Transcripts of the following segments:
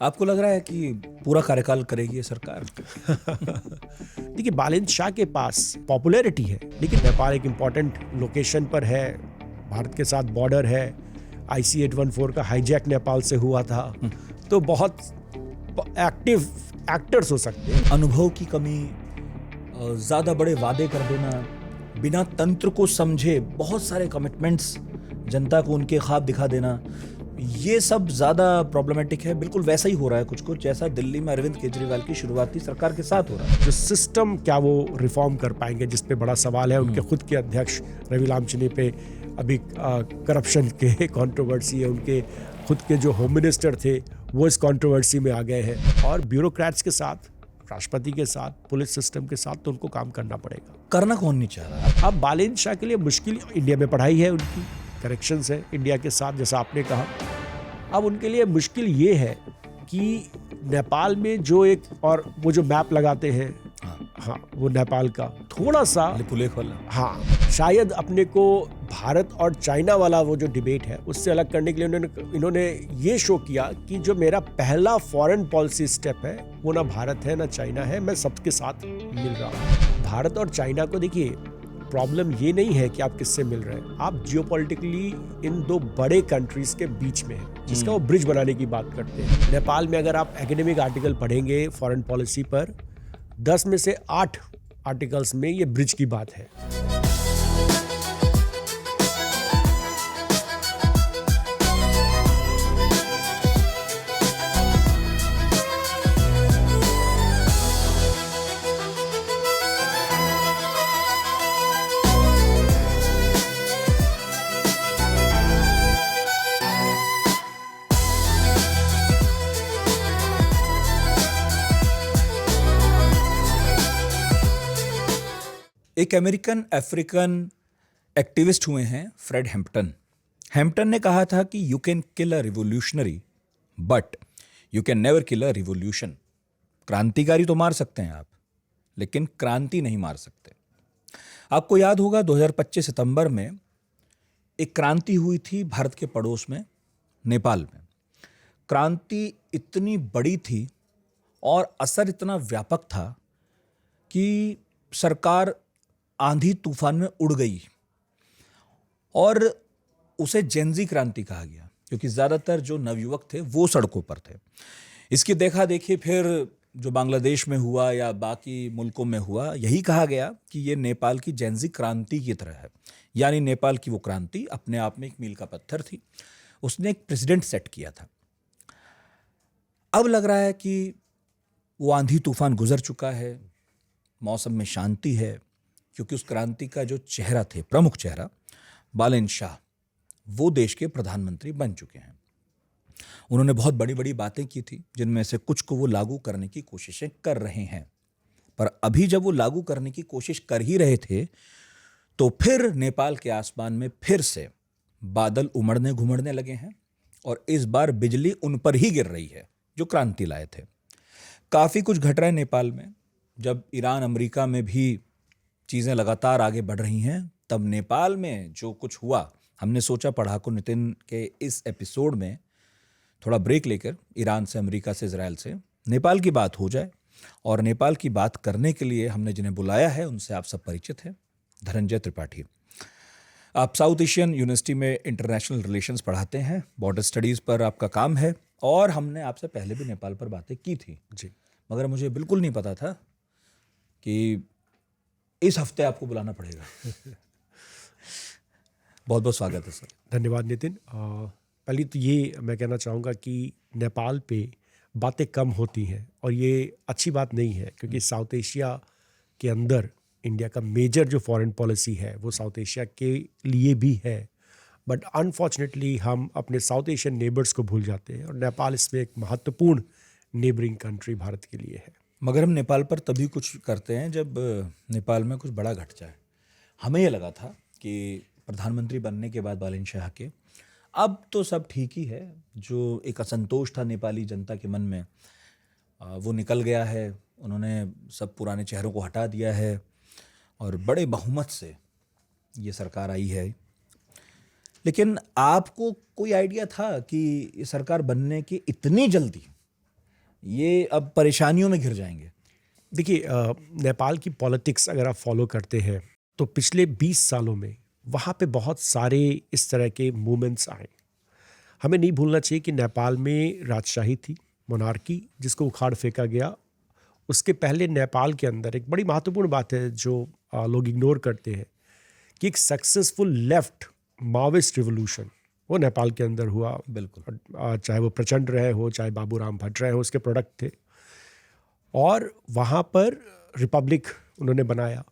आपको लग रहा है कि पूरा कार्यकाल करेगी ये सरकार? देखिए, बालिंद शाह के पास पॉपुलैरिटी है, लेकिन नेपाल एक इम्पॉर्टेंट लोकेशन पर है, भारत के साथ बॉर्डर है, IC-814 का हाईजैक नेपाल से हुआ था, तो बहुत एक्टिव एक्टर्स हो सकते हैं। अनुभव की कमी, ज्यादा बड़े वादे कर देना, बिना तंत्र को समझे बहुत सारे कमिटमेंट्स जनता को उनके ख्वाब दिखा देना, ये सब ज्यादा प्रॉब्लमेटिक है। बिल्कुल वैसा ही हो रहा है कुछ कुछ जैसा दिल्ली में अरविंद केजरीवाल की शुरुआती सरकार के साथ हो रहा है। जो सिस्टम क्या वो रिफॉर्म कर पाएंगे, जिस पे बड़ा सवाल है। उनके खुद के अध्यक्ष रवि लामचनी पे अभी करप्शन के कंट्रोवर्सी है, उनके खुद के जो होम मिनिस्टर थे वो इस कंट्रोवर्सी में आ गए हैं, और ब्यूरोक्रेट्स के साथ, राष्ट्रपति के साथ, पुलिस सिस्टम के साथ तो उनको काम करना पड़ेगा। करना कौन नहीं चाह रहा? अब बालिंद शाह के लिए मुश्किल, इंडिया में पढ़ाई है उनकी, करेक्शंस है इंडिया के साथ, जैसा आपने कहा। अब उनके लिए मुश्किल ये है कि नेपाल में जो एक, और वो जो मैप लगाते हैं, हाँ वो नेपाल का थोड़ा सा लिपुलेख वाला, हाँ शायद अपने को भारत और चाइना वाला वो जो डिबेट है उससे अलग करने के लिए इन्होंने ये शो किया कि जो मेरा पहला फॉरेन पॉलिसी स्टेप है वो ना भारत है ना चाइना है, मैं सबके साथ मिल रहा हूँ। भारत और चाइना को देखिए, प्रॉब्लम ये नहीं है कि आप किससे मिल रहे हैं, आप जियोपॉलिटिकली इन दो बड़े कंट्रीज के बीच में हैं, जिसका वो ब्रिज बनाने की बात करते हैं। नेपाल में अगर आप एकेडमिक आर्टिकल पढ़ेंगे फॉरेन पॉलिसी पर, 10 में से 8 आर्टिकल्स में ये ब्रिज की बात है। एक अमेरिकन अफ्रीकन एक्टिविस्ट हुए हैं फ्रेड हैम्पटन। हैम्पटन ने कहा था कि you can kill a revolutionary but you can never kill a revolution. क्रांतिकारी तो मार सकते हैं आप, लेकिन क्रांति नहीं मार सकते। आपको याद होगा 2025 सितंबर में एक क्रांति हुई थी भारत के पड़ोस में, नेपाल में। क्रांति इतनी बड़ी थी और असर इतना व्यापक था कि सरकार आंधी तूफान में उड़ गई, और उसे जेनजी क्रांति कहा गया क्योंकि ज्यादातर जो नवयुवक थे वो सड़कों पर थे। इसकी देखा देखी फिर जो बांग्लादेश में हुआ या बाकी मुल्कों में हुआ, यही कहा गया कि ये नेपाल की जेनजी क्रांति की तरह है। यानी नेपाल की वो क्रांति अपने आप में एक मील का पत्थर थी, उसने एक प्रेसिडेंट सेट किया था। अब लग रहा है कि वो आंधी तूफान गुजर चुका है, मौसम में शांति है, क्योंकि उस क्रांति का जो चेहरा थे, प्रमुख चेहरा बालिंद शाह, वो देश के प्रधानमंत्री बन चुके हैं। उन्होंने बहुत बड़ी बड़ी बातें की थी, जिनमें से कुछ को वो लागू करने की कोशिशें कर रहे हैं। पर अभी जब वो लागू करने की कोशिश कर ही रहे थे, तो फिर नेपाल के आसमान में फिर से बादल उमड़ने घुमड़ने लगे हैं, और इस बार बिजली उन पर ही गिर रही है जो क्रांति लाए थे। काफ़ी कुछ घट रहा है नेपाल में। जब ईरान अमेरिका में भी चीज़ें लगातार आगे बढ़ रही हैं, तब नेपाल में जो कुछ हुआ, हमने सोचा पढ़ाकू नितिन के इस एपिसोड में थोड़ा ब्रेक लेकर ईरान से, अमेरिका से, इजराइल से नेपाल की बात हो जाए। और नेपाल की बात करने के लिए हमने जिन्हें बुलाया है उनसे आप सब परिचित हैं। धनंजय त्रिपाठी, आप साउथ एशियन यूनिवर्सिटी में इंटरनेशनल रिलेशंस पढ़ाते हैं, बॉर्डर स्टडीज़ पर आपका काम है, और हमने आपसे पहले भी नेपाल पर बातें की थी जी, मगर मुझे बिल्कुल नहीं पता था कि इस हफ्ते आपको बुलाना पड़ेगा। बहुत बहुत स्वागत है सर। धन्यवाद नितिन। पहले तो ये मैं कहना चाहूँगा कि नेपाल पे बातें कम होती हैं, और ये अच्छी बात नहीं है, क्योंकि साउथ एशिया के अंदर इंडिया का मेजर जो फॉरेन पॉलिसी है वो साउथ एशिया के लिए भी है। बट अनफॉर्चुनेटली हम अपने साउथ एशियन नेबर्स को भूल जाते हैं, और नेपाल इसमें एक महत्वपूर्ण नेबरिंग कंट्री भारत के लिए है। मगर हम नेपाल पर तभी कुछ करते हैं जब नेपाल में कुछ बड़ा घट जाए। हमें ये लगा था कि प्रधानमंत्री बनने के बाद बालिंद शाह के, अब तो सब ठीक ही है। जो एक असंतोष था नेपाली जनता के मन में, वो निकल गया है। उन्होंने सब पुराने चेहरों को हटा दिया है, और बड़े बहुमत से ये सरकार आई है। लेकिन आपको कोई आइडिया था कि ये सरकार बनने की इतनी जल्दी ये अब परेशानियों में घिर जाएंगे। देखिए नेपाल की पॉलिटिक्स अगर आप फॉलो करते हैं तो पिछले 20 सालों में वहाँ पे बहुत सारे इस तरह के मूवमेंट्स आए। हमें नहीं भूलना चाहिए कि नेपाल में राजशाही थी, मोनार्की, जिसको उखाड़ फेंका गया। उसके पहले नेपाल के अंदर एक बड़ी महत्वपूर्ण बात है जो लोग इग्नोर करते हैं कि एक सक्सेसफुल लेफ्ट माओविस्ट रिवोल्यूशन वो नेपाल के अंदर हुआ। बिल्कुल। चाहे वो प्रचंड रहे हो, चाहे बाबूराम भट्ट रहे हो, उसके प्रोडक्ट थे। और वहाँ पर रिपब्लिक उन्होंने बनाया।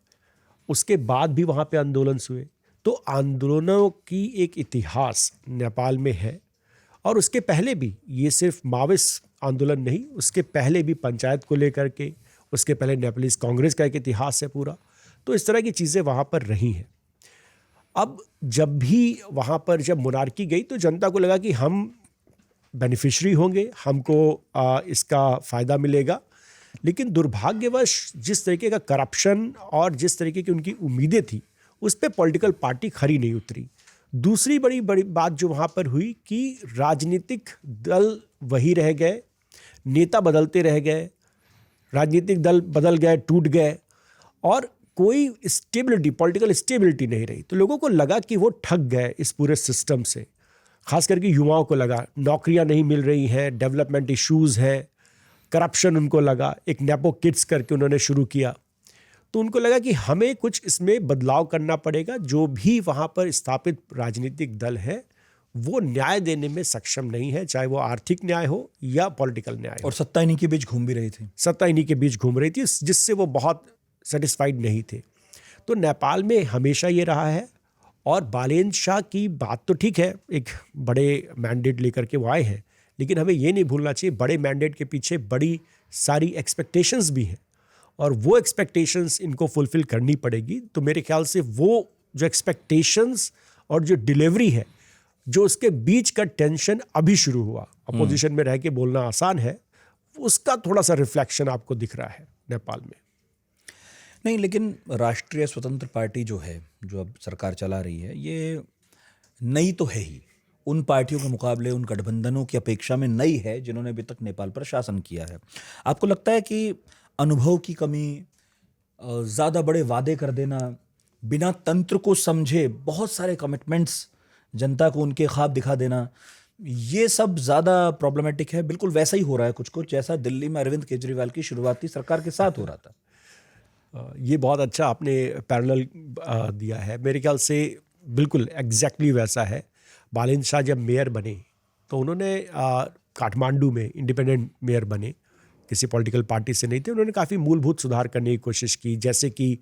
उसके बाद भी वहाँ पे आंदोलन हुए। तो आंदोलनों की एक इतिहास नेपाल में है। और उसके पहले भी, ये सिर्फ माओविस्ट आंदोलन नहीं, उसके पहले भी पंचायत को लेकर के, उसके पहले नेपालीज कांग्रेस का एक इतिहास है पूरा। तो इस तरह की चीज़ें वहाँ पर रही हैं। अब जब भी वहाँ पर जब मोनार्की गई तो जनता को लगा कि हम बेनिफिशरी होंगे, हमको इसका फ़ायदा मिलेगा। लेकिन दुर्भाग्यवश जिस तरीके का करप्शन और जिस तरीके की उनकी उम्मीदें थी उस पर पॉलिटिकल पार्टी खरी नहीं उतरी। दूसरी बड़ी बात जो वहाँ पर हुई कि राजनीतिक दल वही रह गए, नेता बदलते रह गए, राजनीतिक दल बदल गए, टूट गए और कोई स्टेबिलिटी, पॉलिटिकल स्टेबिलिटी नहीं रही। तो लोगों को लगा कि वो ठग गए इस पूरे सिस्टम से। खास करके युवाओं को लगा नौकरियां नहीं मिल रही हैं, डेवलपमेंट इश्यूज़ हैं, करप्शन उनको लगा। एक नेपो किड्स करके उन्होंने शुरू किया। तो उनको लगा कि हमें कुछ इसमें बदलाव करना पड़ेगा। जो भी वहाँ पर स्थापित राजनीतिक दल है वो न्याय देने में सक्षम नहीं है, चाहे वो आर्थिक न्याय हो या पॉलिटिकल न्याय हो। और सत्ता इन्हीं के बीच घूम भी रही थी। सत्ता इन्हीं के बीच घूम रही थी, जिससे वो बहुत सेटिस्फाइड नहीं थे। तो नेपाल में हमेशा ये रहा है। और बालेन शाह की बात तो ठीक है, एक बड़े मैंडेट लेकर के वो आए हैं, लेकिन हमें ये नहीं भूलना चाहिए बड़े मैंडेट के पीछे बड़ी सारी एक्सपेक्टेशंस भी हैं और वो एक्सपेक्टेशंस इनको फुलफिल करनी पड़ेगी। तो मेरे ख्याल से वो जो एक्सपेक्टेशंस और जो डिलीवरी है, जो उसके बीच का टेंशन अभी शुरू हुआ, अपोजिशन में रह के बोलना आसान है, उसका थोड़ा सा रिफ्लेक्शन आपको दिख रहा है नेपाल में। नहीं, लेकिन राष्ट्रीय स्वतंत्र पार्टी जो है, जो अब सरकार चला रही है, ये नई तो है ही। उन पार्टियों के मुकाबले, उन गठबंधनों की अपेक्षा में नई है जिन्होंने अभी तक नेपाल पर शासन किया है। आपको लगता है कि अनुभव की कमी, ज़्यादा बड़े वादे कर देना, बिना तंत्र को समझे बहुत सारे कमिटमेंट्स जनता को उनके ख्वाब दिखा देना, ये सब ज़्यादा प्रॉब्लमेटिक है? बिल्कुल वैसा ही हो रहा है कुछ कुछ जैसा दिल्ली में अरविंद केजरीवाल की शुरुआती सरकार के साथ हो रहा था। ये बहुत अच्छा आपने पैरेलल दिया है। मेरे ख्याल से बिल्कुल एग्जैक्टली वैसा है। बालेन शाह जब मेयर बने तो उन्होंने काठमांडू में इंडिपेंडेंट मेयर बने, किसी पॉलिटिकल पार्टी से नहीं थे। उन्होंने काफ़ी मूलभूत सुधार करने की कोशिश की, जैसे कि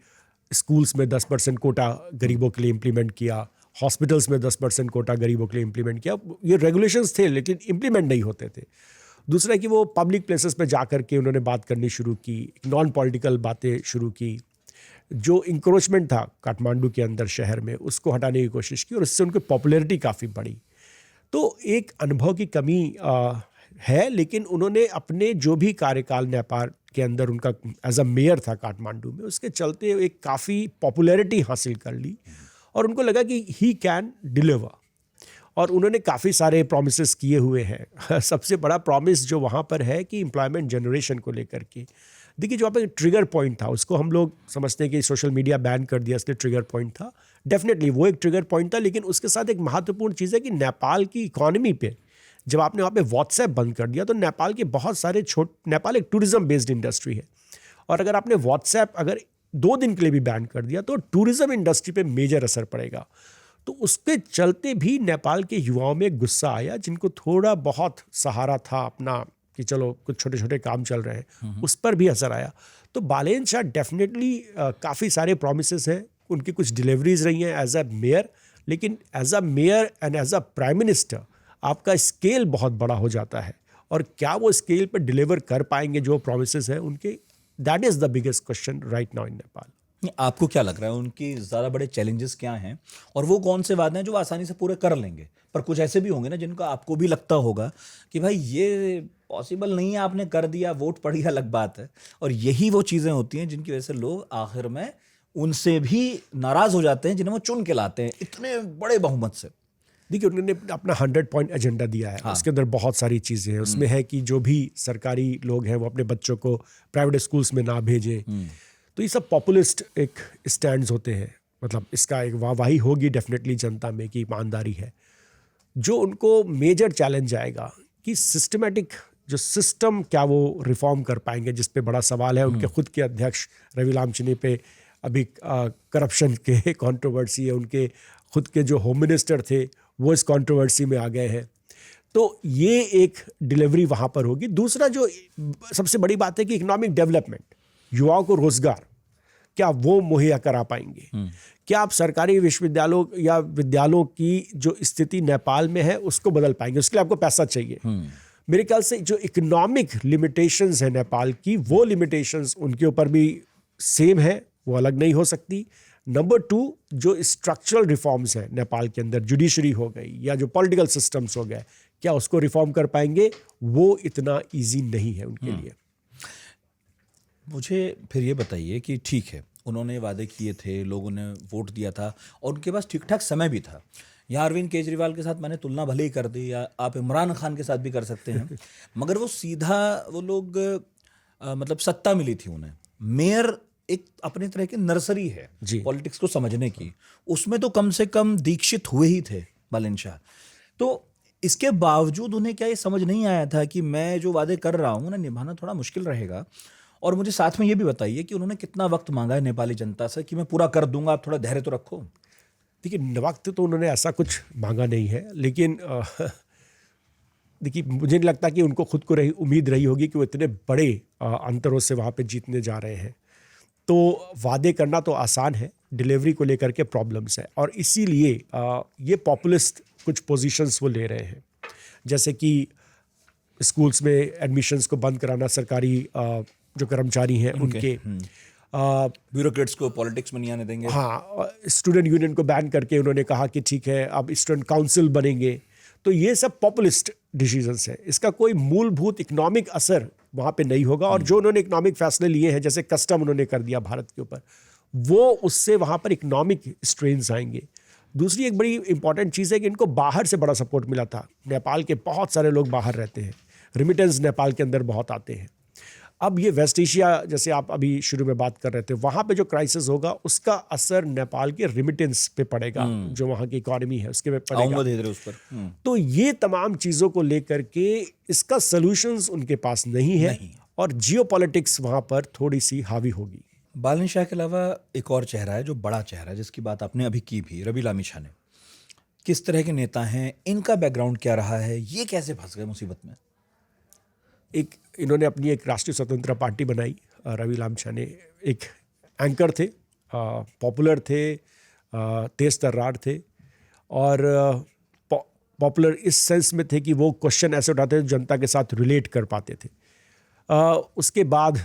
स्कूल्स में 10% कोटा गरीबों के लिए इम्प्लीमेंट किया, हॉस्पिटल्स में 10% कोटा गरीबों के लिए इम्प्लीमेंट किया। ये रेगुलेशंस थे लेकिन इम्प्लीमेंट नहीं होते थे। दूसरा कि वो पब्लिक प्लेसेस पे जा कर के उन्होंने बात करनी शुरू की, नॉन पॉलिटिकल बातें शुरू की। जो इंक्रोचमेंट था काठमांडू के अंदर शहर में, उसको हटाने की कोशिश की और उससे उनकी पॉपुलैरिटी काफ़ी बढ़ी। तो एक अनुभव की कमी है, लेकिन उन्होंने अपने जो भी कार्यकाल नेपाल के अंदर उनका एज अ मेयर था काठमांडू में, उसके चलते एक काफ़ी पॉपुलैरिटी हासिल कर ली और उनको लगा कि ही कैन डिलीवर। और उन्होंने काफ़ी सारे प्रॉमिसेस किए हुए हैं। सबसे बड़ा प्रॉमिस जो वहाँ पर है कि एम्प्लॉयमेंट जनरेशन को लेकर के, देखिए जो वहाँ पर ट्रिगर पॉइंट था, उसको हम लोग समझते हैं कि सोशल मीडिया बैन कर दिया, इसलिए ट्रिगर पॉइंट था। डेफिनेटली वो एक ट्रिगर पॉइंट था, लेकिन उसके साथ एक महत्वपूर्ण चीज़ है कि नेपाल की इकॉनमी पे जब आपने वहाँ पे व्हाट्सएप बंद कर दिया तो नेपाल के बहुत सारे नेपाल एक टूरिज्म बेस्ड इंडस्ट्री है, और अगर आपने व्हाट्सएप अगर 2 दिन के लिए भी बैन कर दिया तो टूरिज्म इंडस्ट्री पे मेजर असर पड़ेगा। तो उसके चलते भी नेपाल के युवाओं में गुस्सा आया, जिनको थोड़ा बहुत सहारा था अपना कि चलो कुछ छोटे छोटे काम चल रहे हैं, उस पर भी असर आया। तो बालेन शाह डेफिनेटली काफ़ी सारे प्रोमिसेस हैं, उनकी कुछ डिलीवरीज रही हैं एज अ मेयर, लेकिन as a mayor and as a prime minister आपका स्केल बहुत बड़ा हो जाता है, और क्या वो स्केल पर डिलीवर कर पाएंगे जो प्रोमिसेस हैं उनके, that is the biggest question right now in Nepal. आपको क्या लग रहा है उनकी ज़्यादा बड़े चैलेंजेस क्या हैं, और वो कौन से वादे हैं जो आसानी से पूरे कर लेंगे? पर कुछ ऐसे भी होंगे ना जिनको आपको भी लगता होगा कि भाई ये पॉसिबल नहीं है, आपने कर दिया, वोट पड़ी, अलग बात है। और यही वो चीज़ें होती हैं जिनकी वजह से लोग आखिर में उनसे भी नाराज़ हो जाते हैं, जिन्हें वो चुन के लाते हैं इतने बड़े बहुमत से। देखिए उन्होंने अपना 100 पॉइंट एजेंडा दिया है। उसके अंदर बहुत सारी चीज़ें हैं। उसमें है कि जो भी सरकारी लोग हैं वो अपने बच्चों को प्राइवेट स्कूल्स में ना भेजें। तो ये सब पॉपुलिस्ट एक स्टैंड्स होते हैं। मतलब इसका एक वाहवाही होगी डेफिनेटली जनता में कि ईमानदारी है। जो उनको मेजर चैलेंज आएगा कि सिस्टमेटिक जो सिस्टम क्या वो रिफॉर्म कर पाएंगे, जिस पे बड़ा सवाल है। उनके खुद के अध्यक्ष रवि लामचने पे अभी करप्शन के कंट्रोवर्सी है। उनके खुद के जो होम मिनिस्टर थे वो इस कंट्रोवर्सी में आ गए हैं। तो ये एक डिलीवरी वहाँ पर होगी। दूसरा जो सबसे बड़ी बात है कि इकोनॉमिक डेवलपमेंट, युवाओं को रोजगार क्या वो मुहैया करा पाएंगे? क्या आप सरकारी विश्वविद्यालयों या विद्यालयों की जो स्थिति नेपाल में है उसको बदल पाएंगे? उसके लिए आपको पैसा चाहिए। मेरे ख्याल से जो इकोनॉमिक लिमिटेशंस है नेपाल की, वो लिमिटेशंस उनके ऊपर भी सेम है, वो अलग नहीं हो सकती। नंबर 2, जो स्ट्रक्चरल रिफॉर्म्स हैं नेपाल के अंदर, जुडिशरी हो गई या जो पॉलिटिकल सिस्टम्स हो गए, क्या उसको रिफॉर्म कर पाएंगे? वो इतना इजी नहीं है उनके लिए। मुझे फिर ये बताइए कि ठीक है, उन्होंने वादे किए थे, लोगों ने वोट दिया था और उनके पास ठीक ठाक समय भी था। यहाँ अरविंद केजरीवाल के साथ मैंने तुलना भले ही कर दी, या आप इमरान खान के साथ भी कर सकते हैं मगर वो सीधा वो लोग मतलब सत्ता मिली थी उन्हें। मेयर एक अपनी तरह की नर्सरी है पॉलिटिक्स को समझने की, उसमें तो कम से कम दीक्षित हुए ही थे बालन शाह। तो इसके बावजूद उन्हें क्या ये समझ नहीं आया था कि मैं जो वादे कर रहा हूँ उन्हें निभाना थोड़ा मुश्किल रहेगा? और मुझे साथ में ये भी बताइए कि उन्होंने कितना वक्त मांगा है नेपाली जनता से कि मैं पूरा कर दूंगा, आप थोड़ा धैर्य तो रखो। देखिए वक्त तो उन्होंने ऐसा कुछ मांगा नहीं है, लेकिन देखिए मुझे नहीं लगता कि उनको खुद को उम्मीद रही होगी कि वो इतने बड़े अंतरों से वहाँ पे जीतने जा रहे हैं। तो वादे करना तो आसान है, डिलीवरी को लेकर के प्रॉब्लम्स है। और इसीलिए ये पॉपुलिस्ट कुछ पोजीशंस वो ले रहे हैं, जैसे कि स्कूल्स में एडमिशन्स को बंद कराना, सरकारी जो कर्मचारी हैं उनके ब्यूरोक्रेट्स को पॉलिटिक्स में नहीं आने देंगे। हाँ, स्टूडेंट यूनियन को बैन करके उन्होंने कहा कि ठीक है अब स्टूडेंट काउंसिल बनेंगे। तो ये सब पॉपुलिस्ट डिसीजंस है, इसका कोई मूलभूत इकोनॉमिक असर वहाँ पे नहीं होगा। और जो उन्होंने इकोनॉमिक फैसले लिए हैं, जैसे कस्टम उन्होंने कर दिया भारत के ऊपर, वो उससे वहाँ पर इकोनॉमिक स्ट्रेन्स आएंगे। दूसरी एक बड़ी इंपॉर्टेंट चीज़ है कि इनको बाहर से बड़ा सपोर्ट मिला था। नेपाल के बहुत सारे लोग बाहर रहते हैं, रिमिटेंस नेपाल के अंदर बहुत आते हैं। अब ये वेस्ट एशिया, जैसे आप अभी शुरू में बात कर रहे थे, वहाँ पे जो क्राइसिस होगा उसका असर नेपाल के रिमिटेंस पे पड़ेगा, जो वहाँ की इकोनॉमी है उसके पे पड़ेगा। उस पर। तो ये तमाम चीज़ों को लेकर के इसका सॉल्यूशंस उनके पास नहीं है और जियोपॉलिटिक्स वहाँ पर थोड़ी सी हावी होगी। बालन शाह के अलावा एक और चेहरा है जो बड़ा चेहरा है, जिसकी बात आपने अभी की भी, रवि लामिछाने। किस तरह के नेता हैं, इनका बैकग्राउंड क्या रहा है, ये कैसे फंस गए मुसीबत में? इन्होंने अपनी एक राष्ट्रीय स्वतंत्रता पार्टी बनाई। रवि लामिछाने एक एंकर थे, पॉपुलर थे, तेज तर्रार थे और पॉपुलर इस सेंस में थे कि वो क्वेश्चन ऐसे उठाते थे जनता के साथ रिलेट कर पाते थे। उसके बाद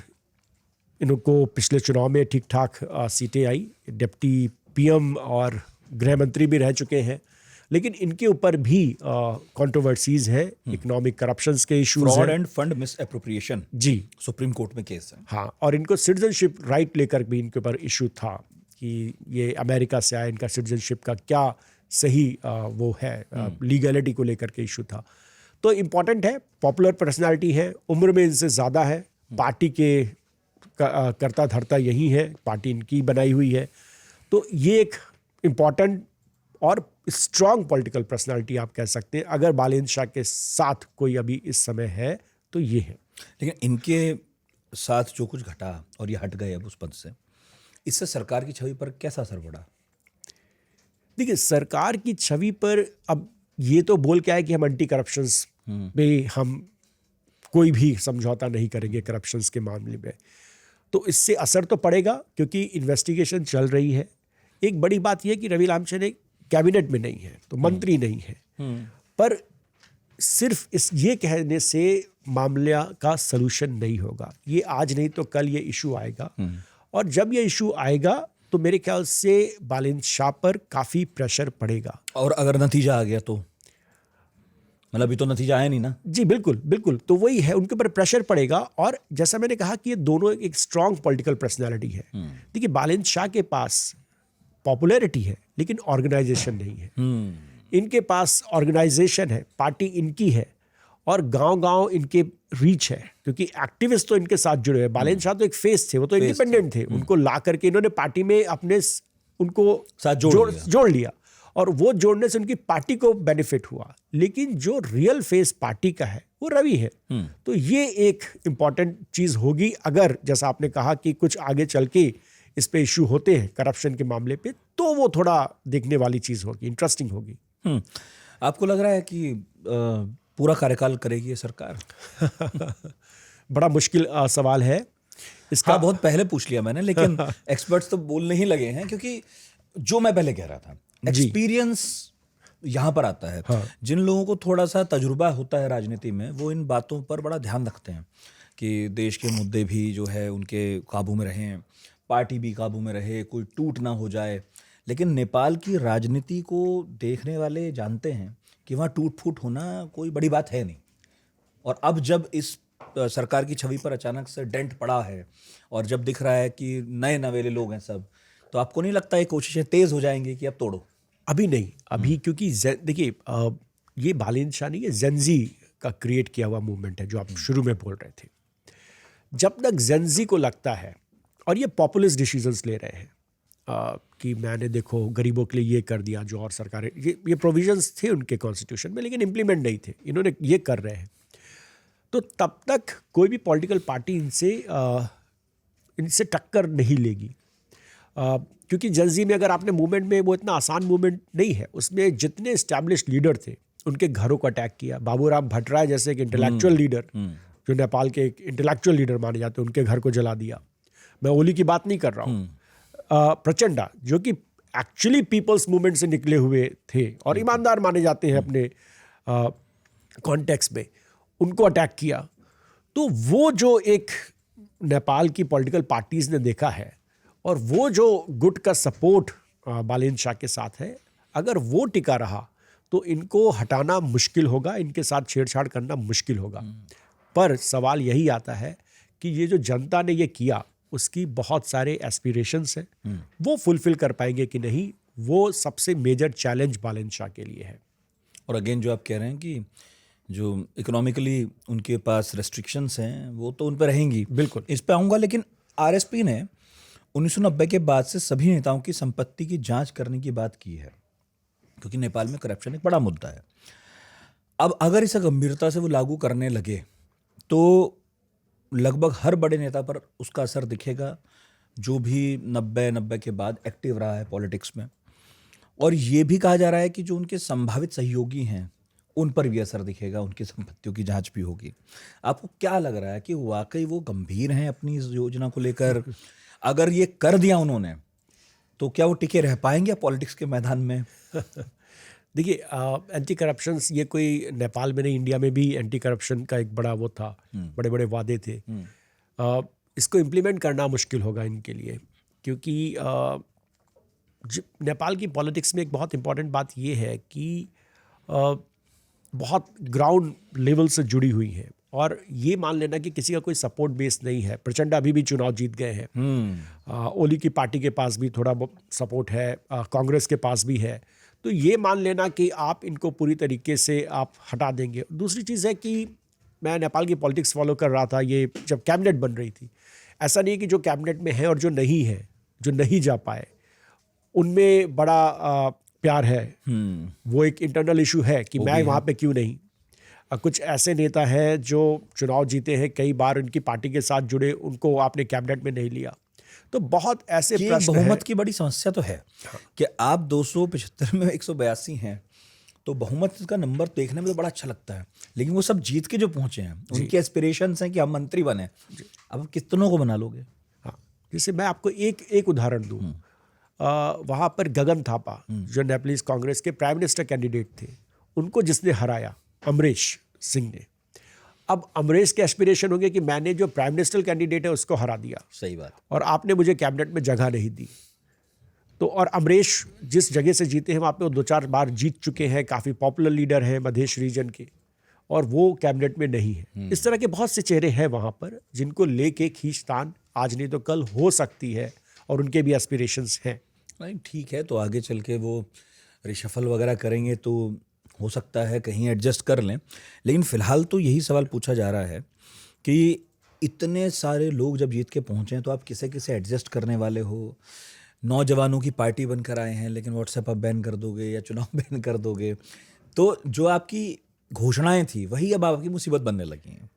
इनको पिछले चुनाव में ठीक ठाक सीटें आई, डिप्टी पीएम और गृह मंत्री भी रह चुके हैं, लेकिन इनके ऊपर भी कंट्रोवर्सीज है, इकोनॉमिक करप्शंस के इश्यूज हैं, फ्रॉड एंड फंड मिसएप्रोप्रिएशन जी सुप्रीम कोर्ट में केस है। हाँ, और इनको सिटीजनशिप राइट लेकर भी इनके ऊपर इशू था कि ये अमेरिका से आए, इनका सिटीजनशिप का क्या सही वो है, लीगलिटी को लेकर के इशू था। तो इम्पॉर्टेंट है, पॉपुलर पर्सनैलिटी है, उम्र में इनसे ज़्यादा है, पार्टी के करता धरता यही है, पार्टी इनकी बनाई हुई है। तो ये एक इम्पॉर्टेंट और स्ट्रॉन्ग पॉलिटिकल पर्सनालिटी आप कह सकते हैं। अगर बालन शाह के साथ कोई अभी इस समय है तो ये है। लेकिन इनके साथ जो कुछ घटा और ये हट गए अब उस पद से, इससे सरकार की छवि पर कैसा असर पड़ा? देखिए, सरकार की छवि पर अब ये तो बोल के आए कि हम एंटी करप्शंस में हम कोई भी समझौता नहीं करेंगे करप्शंस के मामले में, तो इससे असर तो पड़ेगा क्योंकि इन्वेस्टिगेशन चल रही है। एक बड़ी बात यह है कि रवि लामिछाने कैबिनेट में नहीं है, तो मंत्री नहीं है, पर सिर्फ ये कहने से मामले का सलूशन नहीं होगा। ये आज नहीं तो कल ये इशू आएगा, और जब ये इशू आएगा तो मेरे ख्याल से बालन शाह पर काफ़ी प्रेशर पड़ेगा। और अगर नतीजा आ गया तो, मतलब अभी तो नतीजा आया नहीं ना। जी बिल्कुल बिल्कुल, तो वही है, उनके ऊपर प्रेशर पड़ेगा। और जैसा मैंने कहा कि ये दोनों एक स्ट्रांग पॉलिटिकल पर्सनैलिटी है। देखिए, बालन शाह के पास पॉपुलैरिटी है लेकिन ऑर्गेनाइजेशन नहीं है। इनके पास ऑर्गेनाइजेशन है, पार्टी इनकी है और गांव-गांव इनके रीच है, क्योंकि एक्टिविस्ट तो इनके साथ जुड़े हैं। बालेन शाह तो एक फेस थे, वो तो इंडिपेंडेंट थे। उनको ला करके इन्होंने पार्टी में अपने उनको साथ जोड़ लिया और वो जोड़ने से उनकी पार्टी को बेनिफिट हुआ। लेकिन जो रियल फेस पार्टी का है वो रवि है। तो ये एक इम्पॉर्टेंट चीज होगी, अगर जैसा आपने कहा कि कुछ आगे चल के इस पे इश्यू होते हैं करप्शन के मामले पे, तो वो थोड़ा देखने वाली चीज होगी, इंटरेस्टिंग होगी। आपको लग रहा है कि पूरा कार्यकाल करेगी ये सरकार? बड़ा मुश्किल सवाल है इसका। बहुत पहले पूछ लिया मैंने, लेकिन एक्सपर्ट्स तो बोलने ही लगे हैं, क्योंकि जो मैं पहले कह रहा था, एक्सपीरियंस यहाँ पर आता है। हाँ। जिन लोगों को थोड़ा सा तजुर्बा होता है राजनीति में, वो इन बातों पर बड़ा ध्यान रखते हैं कि देश के मुद्दे भी जो है उनके काबू में रहें, पार्टी भी काबू में रहे, कोई टूट ना हो जाए। लेकिन नेपाल की राजनीति को देखने वाले जानते हैं कि वहाँ टूट फूट होना कोई बड़ी बात है नहीं। और अब जब इस सरकार की छवि पर अचानक से डेंट पड़ा है और जब दिख रहा है कि नए नवेले लोग हैं सब, तो आपको नहीं लगता ये कोशिशें तेज हो जाएंगी कि अब तोड़ो? अभी नहीं, अभी क्योंकि देखिए ये बालेन शाह नहीं, ये जेनजी का क्रिएट किया हुआ मूवमेंट है जो आप शुरू में बोल रहे थे। जब तक जेनजी को लगता है, और ये पॉपुलिस्ट डिसीजंस ले रहे हैं कि मैंने देखो गरीबों के लिए ये कर दिया, जो और सरकारें, ये प्रोविजंस थे उनके कॉन्स्टिट्यूशन में लेकिन इम्प्लीमेंट नहीं थे, इन्होंने ये कर रहे हैं। तो तब तक कोई भी पॉलिटिकल पार्टी इनसे टक्कर नहीं लेगी, क्योंकि जेनजी में अगर आपने मूवमेंट में, वो इतना आसान मूवमेंट नहीं है, उसमें जितने एस्टैब्लिश्ड लीडर थे उनके घरों को अटैक किया। बाबूराम भट्टराय जैसे एक इंटेलेक्चुअल लीडर, जो नेपाल के एक इंटेलेक्चुअल लीडर माने जाते हैं, उनके घर को जला दिया। मैं ओली की बात नहीं कर रहा हूँ, प्रचंडा जो कि एक्चुअली पीपल्स मूवमेंट से निकले हुए थे और ईमानदार माने जाते हैं अपने कॉन्टेक्स्ट में, उनको अटैक किया। तो वो जो एक नेपाल की पॉलिटिकल पार्टीज ने देखा है और वो जो गुट का सपोर्ट बालेन शाह के साथ है, अगर वो टिका रहा तो इनको हटाना मुश्किल होगा, इनके साथ छेड़छाड़ करना मुश्किल होगा। पर सवाल यही आता है कि ये जो जनता ने ये किया, उसकी बहुत सारे एस्पिरेशंस हैं, वो फुलफिल कर पाएंगे कि नहीं, वो सबसे मेजर चैलेंज बालेन शाह के लिए है। और अगेन जो आप कह रहे हैं कि जो इकोनॉमिकली उनके पास रेस्ट्रिक्शंस हैं, वो तो उन पर रहेंगी, बिल्कुल, इस पे आऊँगा। लेकिन आरएसपी ने 1990 के बाद से सभी नेताओं की संपत्ति की जांच करने की बात की है, क्योंकि नेपाल में करप्शन एक बड़ा मुद्दा है। अब अगर इसे गंभीरता से वो लागू करने लगे तो लगभग हर बड़े नेता पर उसका असर दिखेगा, जो भी 90 के बाद एक्टिव रहा है पॉलिटिक्स में। और ये भी कहा जा रहा है कि जो उनके संभावित सहयोगी हैं उन पर भी असर दिखेगा, उनकी संपत्तियों की जांच भी होगी। आपको क्या लग रहा है कि वाकई वो गंभीर हैं अपनी इस योजना को लेकर? अगर ये कर दिया उन्होंने तो क्या वो टिके रह पाएंगे पॉलिटिक्स के मैदान में? देखिए, एंटी करप्शन ये कोई नेपाल में नहीं, इंडिया में भी एंटी करप्शन का एक बड़ा वो था, बड़े बड़े वादे थे। इसको इम्प्लीमेंट करना मुश्किल होगा इनके लिए, क्योंकि नेपाल की पॉलिटिक्स में एक बहुत इंपॉर्टेंट बात ये है कि बहुत ग्राउंड लेवल से जुड़ी हुई है, और ये मान लेना कि किसी का कोई सपोर्ट बेस नहीं है। प्रचंड अभी भी चुनाव जीत गए हैं, ओली की पार्टी के पास भी थोड़ा सपोर्ट है, कांग्रेस के पास भी है। तो ये मान लेना कि आप इनको पूरी तरीके से आप हटा देंगे। दूसरी चीज़ है कि मैं नेपाल की पॉलिटिक्स फॉलो कर रहा था, ये जब कैबिनेट बन रही थी, ऐसा नहीं है कि जो कैबिनेट में है और जो नहीं है, जो नहीं जा पाए, उनमें बड़ा प्यार है। वो एक इंटरनल इशू है कि मैं वहाँ पे क्यों नहीं। कुछ ऐसे नेता हैं जो चुनाव जीते हैं, कई बार उनकी पार्टी के साथ जुड़े, उनको आपने कैबिनेट में नहीं लिया। तो बहुत ऐसे प्रश्न हैं। बहुमत की बड़ी समस्या तो है कि आप 275 में 182 हैं, तो बहुमत का नंबर देखने में तो बड़ा अच्छा लगता है, लेकिन वो सब जीत के जो पहुंचे हैं, उनके एस्पिरेशंस हैं कि हम मंत्री बने। अब कितनों को बना लोगे? हाँ, जैसे मैं आपको एक उदाहरण दूं, वहाँ पर गगन थापा जो नेपालीज कांग्रेस के प्राइम मिनिस्टर कैंडिडेट थे, उनको जिसने हराया, अमरेश सिंह ने। अब अमरेश के एस्पिरेशन होंगे कि मैंने जो प्राइम मिनिस्टर कैंडिडेट है उसको हरा दिया, सही बात, और आपने मुझे कैबिनेट में जगह नहीं दी। तो और अमरेश जिस जगह से जीते हैं वहाँ पे वो 2-4 बार जीत चुके हैं, काफ़ी पॉपुलर लीडर हैं मधेश रीजन के, और वो कैबिनेट में नहीं है। इस तरह के बहुत से चेहरे हैं वहाँ पर जिनको लेके खींचतान आज नहीं तो कल हो सकती है, और उनके भी एस्पिरेशंस हैं। नहीं, ठीक है, तो आगे चल के वो रिशफल वगैरह करेंगे तो हो सकता है कहीं एडजस्ट कर लें, लेकिन फिलहाल तो यही सवाल पूछा जा रहा है कि इतने सारे लोग जब जीत के पहुंचे हैं तो आप किसे किसे एडजस्ट करने वाले हो? नौजवानों की पार्टी बनकर आए हैं लेकिन व्हाट्सएप आप बैन कर दोगे या चुनाव बैन कर दोगे, तो जो आपकी घोषणाएं थी वही अब आपकी मुसीबत बनने लगी हैं।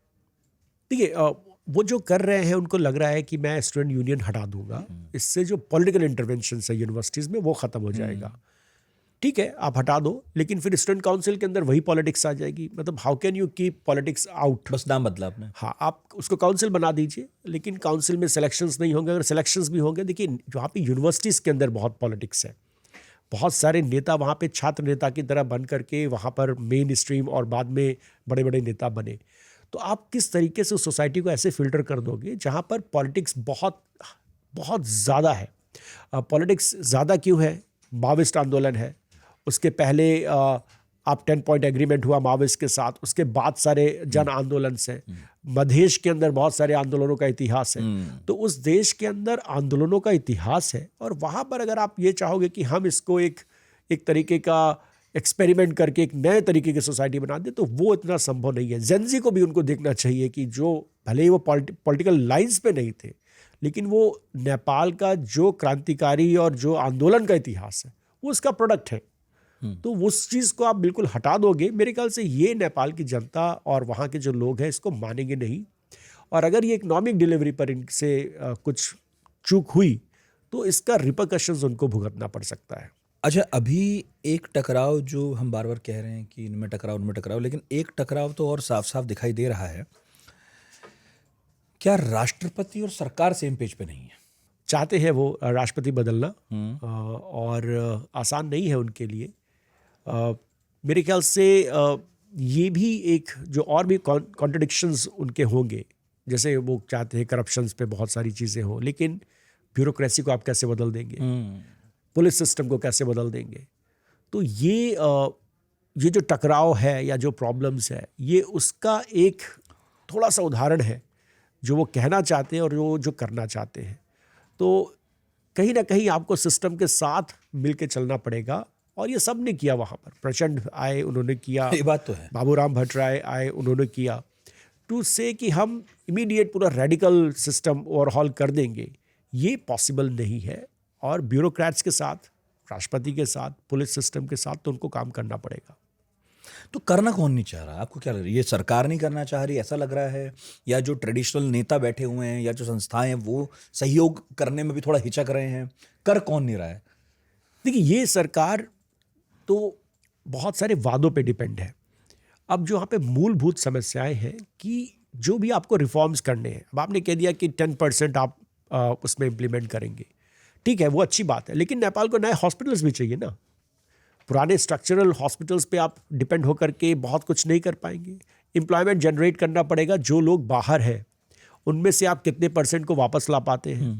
देखिए, वो जो कर रहे हैं उनको लग रहा है कि मैं स्टूडेंट यूनियन हटा दूंगा, इससे जो पॉलिटिकल इंटरवेंशन है यूनिवर्सिटीज़ में वो ख़त्म हो जाएगा। ठीक है, आप हटा दो, लेकिन फिर स्टूडेंट काउंसिल के अंदर वही पॉलिटिक्स आ जाएगी। मतलब how can you keep politics out? बस नाम बदला आपने। हाँ, आप उसको काउंसिल बना दीजिए, लेकिन काउंसिल में सिलेक्शंस नहीं होंगे। अगर सिलेक्शंस भी होंगे, देखिए वहाँ पे यूनिवर्सिटीज़ के अंदर बहुत पॉलिटिक्स है। बहुत सारे नेता वहाँ पे छात्र नेता की तरह बन करके वहाँ पर मेन स्ट्रीम और बाद में बड़े बड़े नेता बने। तो आप किस तरीके से उस सोसाइटी को ऐसे फिल्टर कर दोगे जहाँ पर पॉलिटिक्स बहुत बहुत ज़्यादा है। पॉलिटिक्स ज़्यादा क्यों है? माओविस्ट आंदोलन है, उसके पहले आप 10 पॉइंट एग्रीमेंट हुआ माओविस्ट के साथ, उसके बाद सारे जन आंदोलन से मधेश के अंदर बहुत सारे आंदोलनों का इतिहास है। तो उस देश के अंदर आंदोलनों का इतिहास है, और वहाँ पर अगर आप ये चाहोगे कि हम इसको एक तरीके का एक्सपेरिमेंट करके एक नए तरीके की सोसाइटी बना दे, तो वो इतना संभव नहीं है। जेनजी को भी उनको देखना चाहिए कि जो भले ही वो पॉलिटिकल लाइंस पे नहीं थे, लेकिन वो नेपाल का जो क्रांतिकारी और जो आंदोलन का इतिहास है वो उसका प्रोडक्ट है। तो उस चीज़ को आप बिल्कुल हटा दोगे, मेरे ख्याल से ये नेपाल की जनता और वहाँ के जो लोग हैं इसको मानेंगे नहीं। और अगर ये इकोनॉमिक डिलीवरी पर इनसे कुछ चूक हुई तो इसका रिपरकशंस उनको भुगतना पड़ सकता है। अच्छा, अभी एक टकराव जो हम बार बार कह रहे हैं कि इनमें टकराव उनमें टकराव, लेकिन एक टकराव तो और साफ साफ दिखाई दे रहा है। क्या राष्ट्रपति और सरकार सेम पेज पे नहीं है? चाहते हैं वो राष्ट्रपति बदलना, और आसान नहीं है उनके लिए। मेरे ख्याल से ये भी एक जो और भी कॉन्ट्रडिक्शंस उनके होंगे, जैसे वो चाहते हैं करप्शंस पे बहुत सारी चीज़ें हों, लेकिन ब्यूरोक्रेसी को आप कैसे बदल देंगे, पुलिस सिस्टम को कैसे बदल देंगे? तो ये जो टकराव है या जो प्रॉब्लम्स है, ये उसका एक थोड़ा सा उदाहरण है जो वो कहना चाहते हैं और जो करना चाहते हैं। तो कहीं ना कहीं आपको सिस्टम के साथ मिल के चलना पड़ेगा, और ये सब ने किया। वहाँ पर प्रचंड आए, उन्होंने किया। ये बात तो है। बाबूराम भट्टराय आए, उन्होंने किया। टू से कि हम इमीडिएट पूरा रेडिकल सिस्टम ओवरहॉल कर देंगे, ये पॉसिबल नहीं है। और ब्यूरोक्रेट्स के साथ, राष्ट्रपति के साथ, पुलिस सिस्टम के साथ तो उनको काम करना पड़ेगा। तो करना कौन नहीं चाह रहा? आपको क्या लग रहा है? ये सरकार नहीं करना चाह रही, ऐसा लग रहा है, या जो ट्रेडिशनल नेता बैठे हुए हैं या जो संस्थाएं हैं वो सहयोग करने में भी थोड़ा हिचक रहे हैं? कर कौन नहीं रहा है? देखिए, ये सरकार तो बहुत सारे वादों पे डिपेंड है। अब जो यहाँ पे मूलभूत समस्याएं हैं कि जो भी आपको रिफॉर्म्स करने हैं, अब आपने कह दिया कि 10% आप उसमें इम्प्लीमेंट करेंगे, ठीक है, वो अच्छी बात है, लेकिन नेपाल को नए हॉस्पिटल्स भी चाहिए ना। पुराने स्ट्रक्चरल हॉस्पिटल्स पे आप डिपेंड होकर के बहुत कुछ नहीं कर पाएंगे। एम्प्लॉयमेंट जनरेट करना पड़ेगा। जो लोग बाहर हैं उनमें से आप कितने % को वापस ला पाते हैं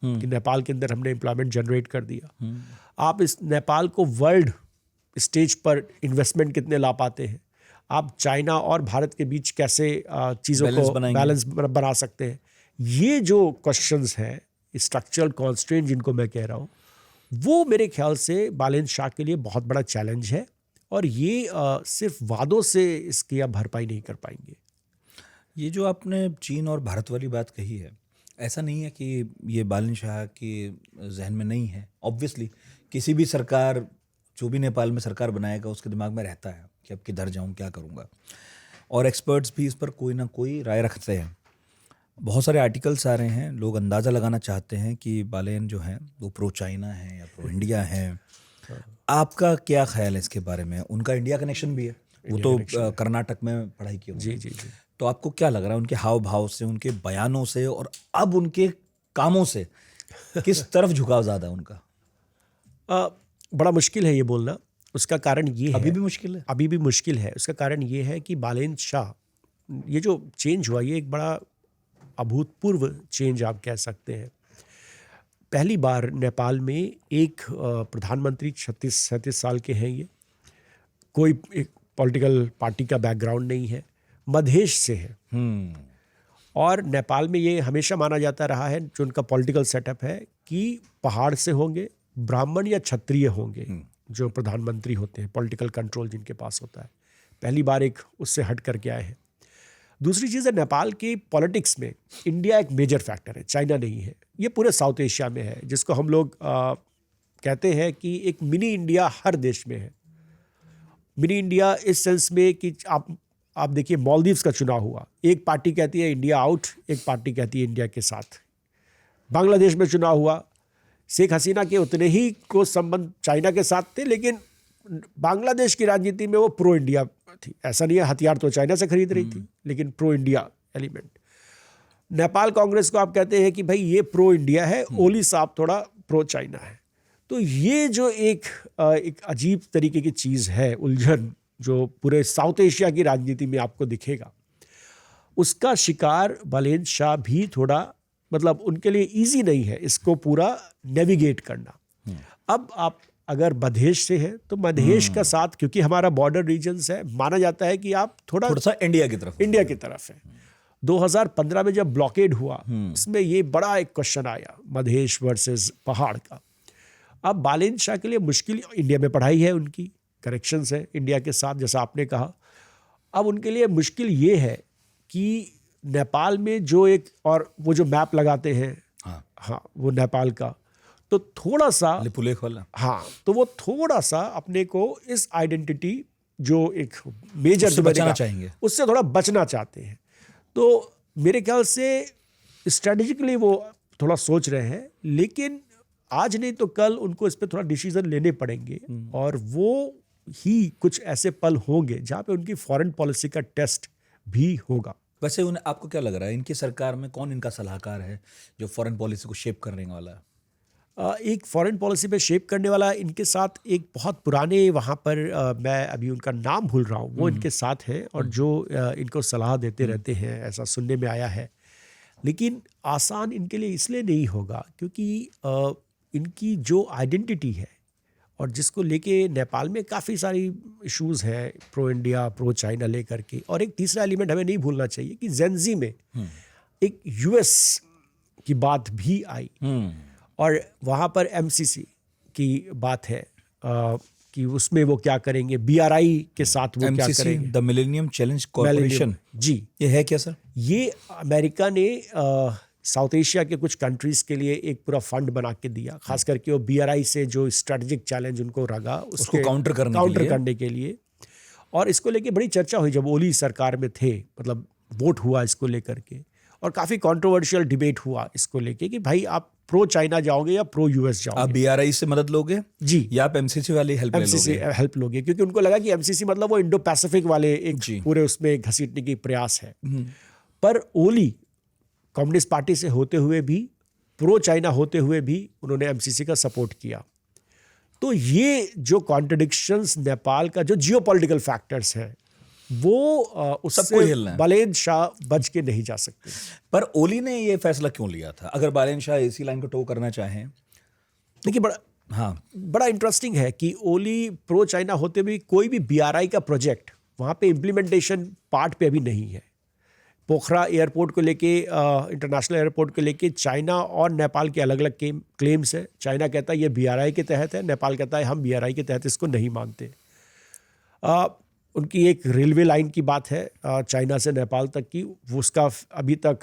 कि नेपाल के अंदर हमने एम्प्लॉयमेंट जनरेट कर दिया। आप इस नेपाल को वर्ल्ड स्टेज पर इन्वेस्टमेंट कितने ला पाते हैं? आप चाइना और भारत के बीच कैसे चीज़ों को बैलेंस बना सकते हैं? ये जो क्वेश्चंस हैं, स्ट्रक्चरल कॉन्स्ट्रेंट जिनको मैं कह रहा हूँ, वो मेरे ख्याल से बालेंद्र शाह के लिए बहुत बड़ा चैलेंज है, और ये सिर्फ वादों से इसकी आप भरपाई नहीं कर पाएंगे। ये जो आपने चीन और भारत वाली बात कही है, ऐसा नहीं है कि ये बालेन्द्र शाह के जहन में नहीं है। ऑब्वियसली किसी भी सरकार, जो भी नेपाल में सरकार बनाएगा, उसके दिमाग में रहता है कि अब किधर जाऊं, क्या करूंगा। और एक्सपर्ट्स भी इस पर कोई ना कोई राय रखते हैं। बहुत सारे आर्टिकल्स आ रहे हैं, लोग अंदाज़ा लगाना चाहते हैं कि बालेन जो हैं वो प्रो चाइना हैं या प्रो इंडिया हैं। आपका क्या ख्याल है इसके बारे में? उनका इंडिया कनेक्शन भी है, वो तो कर्नाटक में पढ़ाई की जी जी जी। तो आपको क्या लग रहा है उनके हाव भाव से, उनके बयानों से और अब उनके कामों से किस तरफ झुकाव ज़्यादा है उनका? बड़ा मुश्किल है ये बोलना। उसका कारण ये है, अभी भी मुश्किल है। अभी भी मुश्किल है। उसका कारण ये है कि बालेन्द्र शाह, ये जो चेंज हुआ, ये एक बड़ा अभूतपूर्व चेंज आप कह सकते हैं। पहली बार नेपाल में एक प्रधानमंत्री 36-37 साल के हैं। ये कोई एक पॉलिटिकल पार्टी का बैकग्राउंड नहीं है, मधेश से है। और नेपाल में ये हमेशा माना जाता रहा है, जो उनका पॉलिटिकल सेटअप है, कि पहाड़ से होंगे, ब्राह्मण या क्षत्रिय होंगे, जो प्रधानमंत्री होते हैं, पॉलिटिकल कंट्रोल जिनके पास होता है, पहली बार एक उससे हट करके आए हैं। दूसरी चीज़ है, नेपाल की पॉलिटिक्स में इंडिया एक मेजर फैक्टर है, चाइना नहीं है। ये पूरे साउथ एशिया में है, जिसको हम लोग कहते हैं कि एक मिनी इंडिया हर देश में है। मिनी इंडिया इस सेंस में कि आप देखिए, मालदीव्स का चुनाव हुआ, एक पार्टी कहती है इंडिया आउट, एक पार्टी कहती है इंडिया के साथ। बांग्लादेश में चुनाव हुआ, शेख हसीना के उतने ही को संबंध चाइना के साथ थे, लेकिन बांग्लादेश की राजनीति में वो प्रो इंडिया थी। ऐसा नहीं है, हथियार तो चाइना से खरीद रही थी, लेकिन pro India element. Nepal Congress को आप कहते हैं कि भाई ये प्रो इंडिया है, ओली साहब थोड़ा प्रो चाइना है। तो ये जो एक अजीब तरीके की चीज़ है, उलझन, जो पूरे साउथ एशिया की राजनीति में आपको दिखेगा, उसका शिकार बालेन शाह भी थोड़ा, मतलब उनके लिए इजी नहीं है इसको पूरा नेविगेट करना। अब आप अगर मधेश से हैं तो मधेश का साथ, क्योंकि हमारा बॉर्डर रीजन्स है, माना जाता है कि आप थोड़ा सा इंडिया की तरफ है। 2015 में जब ब्लॉकेड हुआ, उसमें ये बड़ा एक क्वेश्चन आया, मधेश वर्सेस पहाड़ का। अब बालेन शाह के लिए मुश्किल, इंडिया में पढ़ाई है उनकी, करेक्शंस है इंडिया के साथ, जैसा आपने कहा। अब उनके लिए मुश्किल ये है कि नेपाल में जो एक, और वो जो मैप लगाते हैं, हाँ वो नेपाल का, तो थोड़ा सा लिपुलेख वाला, हाँ, तो वो थोड़ा सा अपने को इस आइडेंटिटी जो एक मेजर उससे बचना चाहेंगे, उससे थोड़ा बचना चाहते हैं। तो मेरे ख्याल से स्ट्रेटेजिकली वो थोड़ा सोच रहे हैं, लेकिन आज नहीं तो कल उनको इस पर थोड़ा डिसीजन लेने पड़ेंगे, और वो ही कुछ ऐसे पल होंगे जहाँ पे उनकी फॉरेन पॉलिसी का टेस्ट भी होगा। वैसे उन्हें, आपको क्या लग रहा है, इनकी सरकार में कौन इनका सलाहकार है जो फॉरेन पॉलिसी को शेप करने वाला है? एक फॉरेन पॉलिसी पे शेप करने वाला इनके साथ एक बहुत पुराने वहाँ पर मैं अभी उनका नाम भूल रहा हूँ, वो इनके साथ है, और जो इनको सलाह देते रहते हैं, ऐसा सुनने में आया है। लेकिन आसान इनके लिए इसलिए नहीं होगा क्योंकि इनकी जो आइडेंटिटी है, और जिसको लेके नेपाल में काफ़ी सारी इश्यूज़ हैं, प्रो इंडिया प्रो चाइना लेकर के। और एक तीसरा एलिमेंट हमें नहीं भूलना चाहिए कि जेनजी में एक यूएस की बात भी आई, और वहाँ पर एमसीसी की बात है कि उसमें वो क्या करेंगे, बीआरआई के साथ वो क्या करेंगे, द मिलेनियम चैलेंज कॉर्पोरेशन। जी, ये है क्या सर? ये अमेरिका ने साउथ एशिया के कुछ कंट्रीज के लिए एक पूरा फंड बना के दिया, खास करके वो बीआरआई से जो स्ट्रेटेजिक चैलेंज उनको रगा, उसको काउंटर करने के लिए। और इसको लेके बड़ी चर्चा हुई जब ओली सरकार में थे, मतलब वोट हुआ इसको लेकर के, और काफ़ी कंट्रोवर्शियल डिबेट हुआ इसको लेके कि भाई आप प्रो चाइना जाओगे या प्रो यूएस जाओगे। आप बीआरआई से मदद लोगे जी, या आप एमसीसी वाली हेल्प लोगे, क्योंकि उनको लगा कि एमसीसी मतलब वो इंडो पैसिफिक वाले एक पूरे उसमें घसीटने की प्रयास है। पर ओली कम्युनिस्ट पार्टी से होते हुए भी, प्रो चाइना होते हुए भी, उन्होंने एमसीसी का सपोर्ट किया। तो ये जो कॉन्ट्रडिक्शंस नेपाल का, जो जियोपॉलिटिकल फैक्टर्स हैं, वो उससे बालेन शाह बच के नहीं जा सकते। पर ओली ने ये फैसला क्यों लिया था? अगर बालेन शाह इसी लाइन को टो करना चाहें, देखिए बड़ा इंटरेस्टिंग है कि ओली प्रो चाइना होते भी कोई भी बीआरआई का प्रोजेक्ट वहाँ पे इम्प्लीमेंटेशन पार्ट पे अभी नहीं है। पोखरा एयरपोर्ट को लेके, इंटरनेशनल एयरपोर्ट को लेके चाइना और नेपाल के अलग अलग क्लेम्स है। चाइना कहता है ये बीआरआई के तहत है, नेपाल कहता है हम बीआरआई के तहत इसको नहीं मानते। उनकी एक रेलवे लाइन की बात है चाइना से नेपाल तक की, वो उसका अभी तक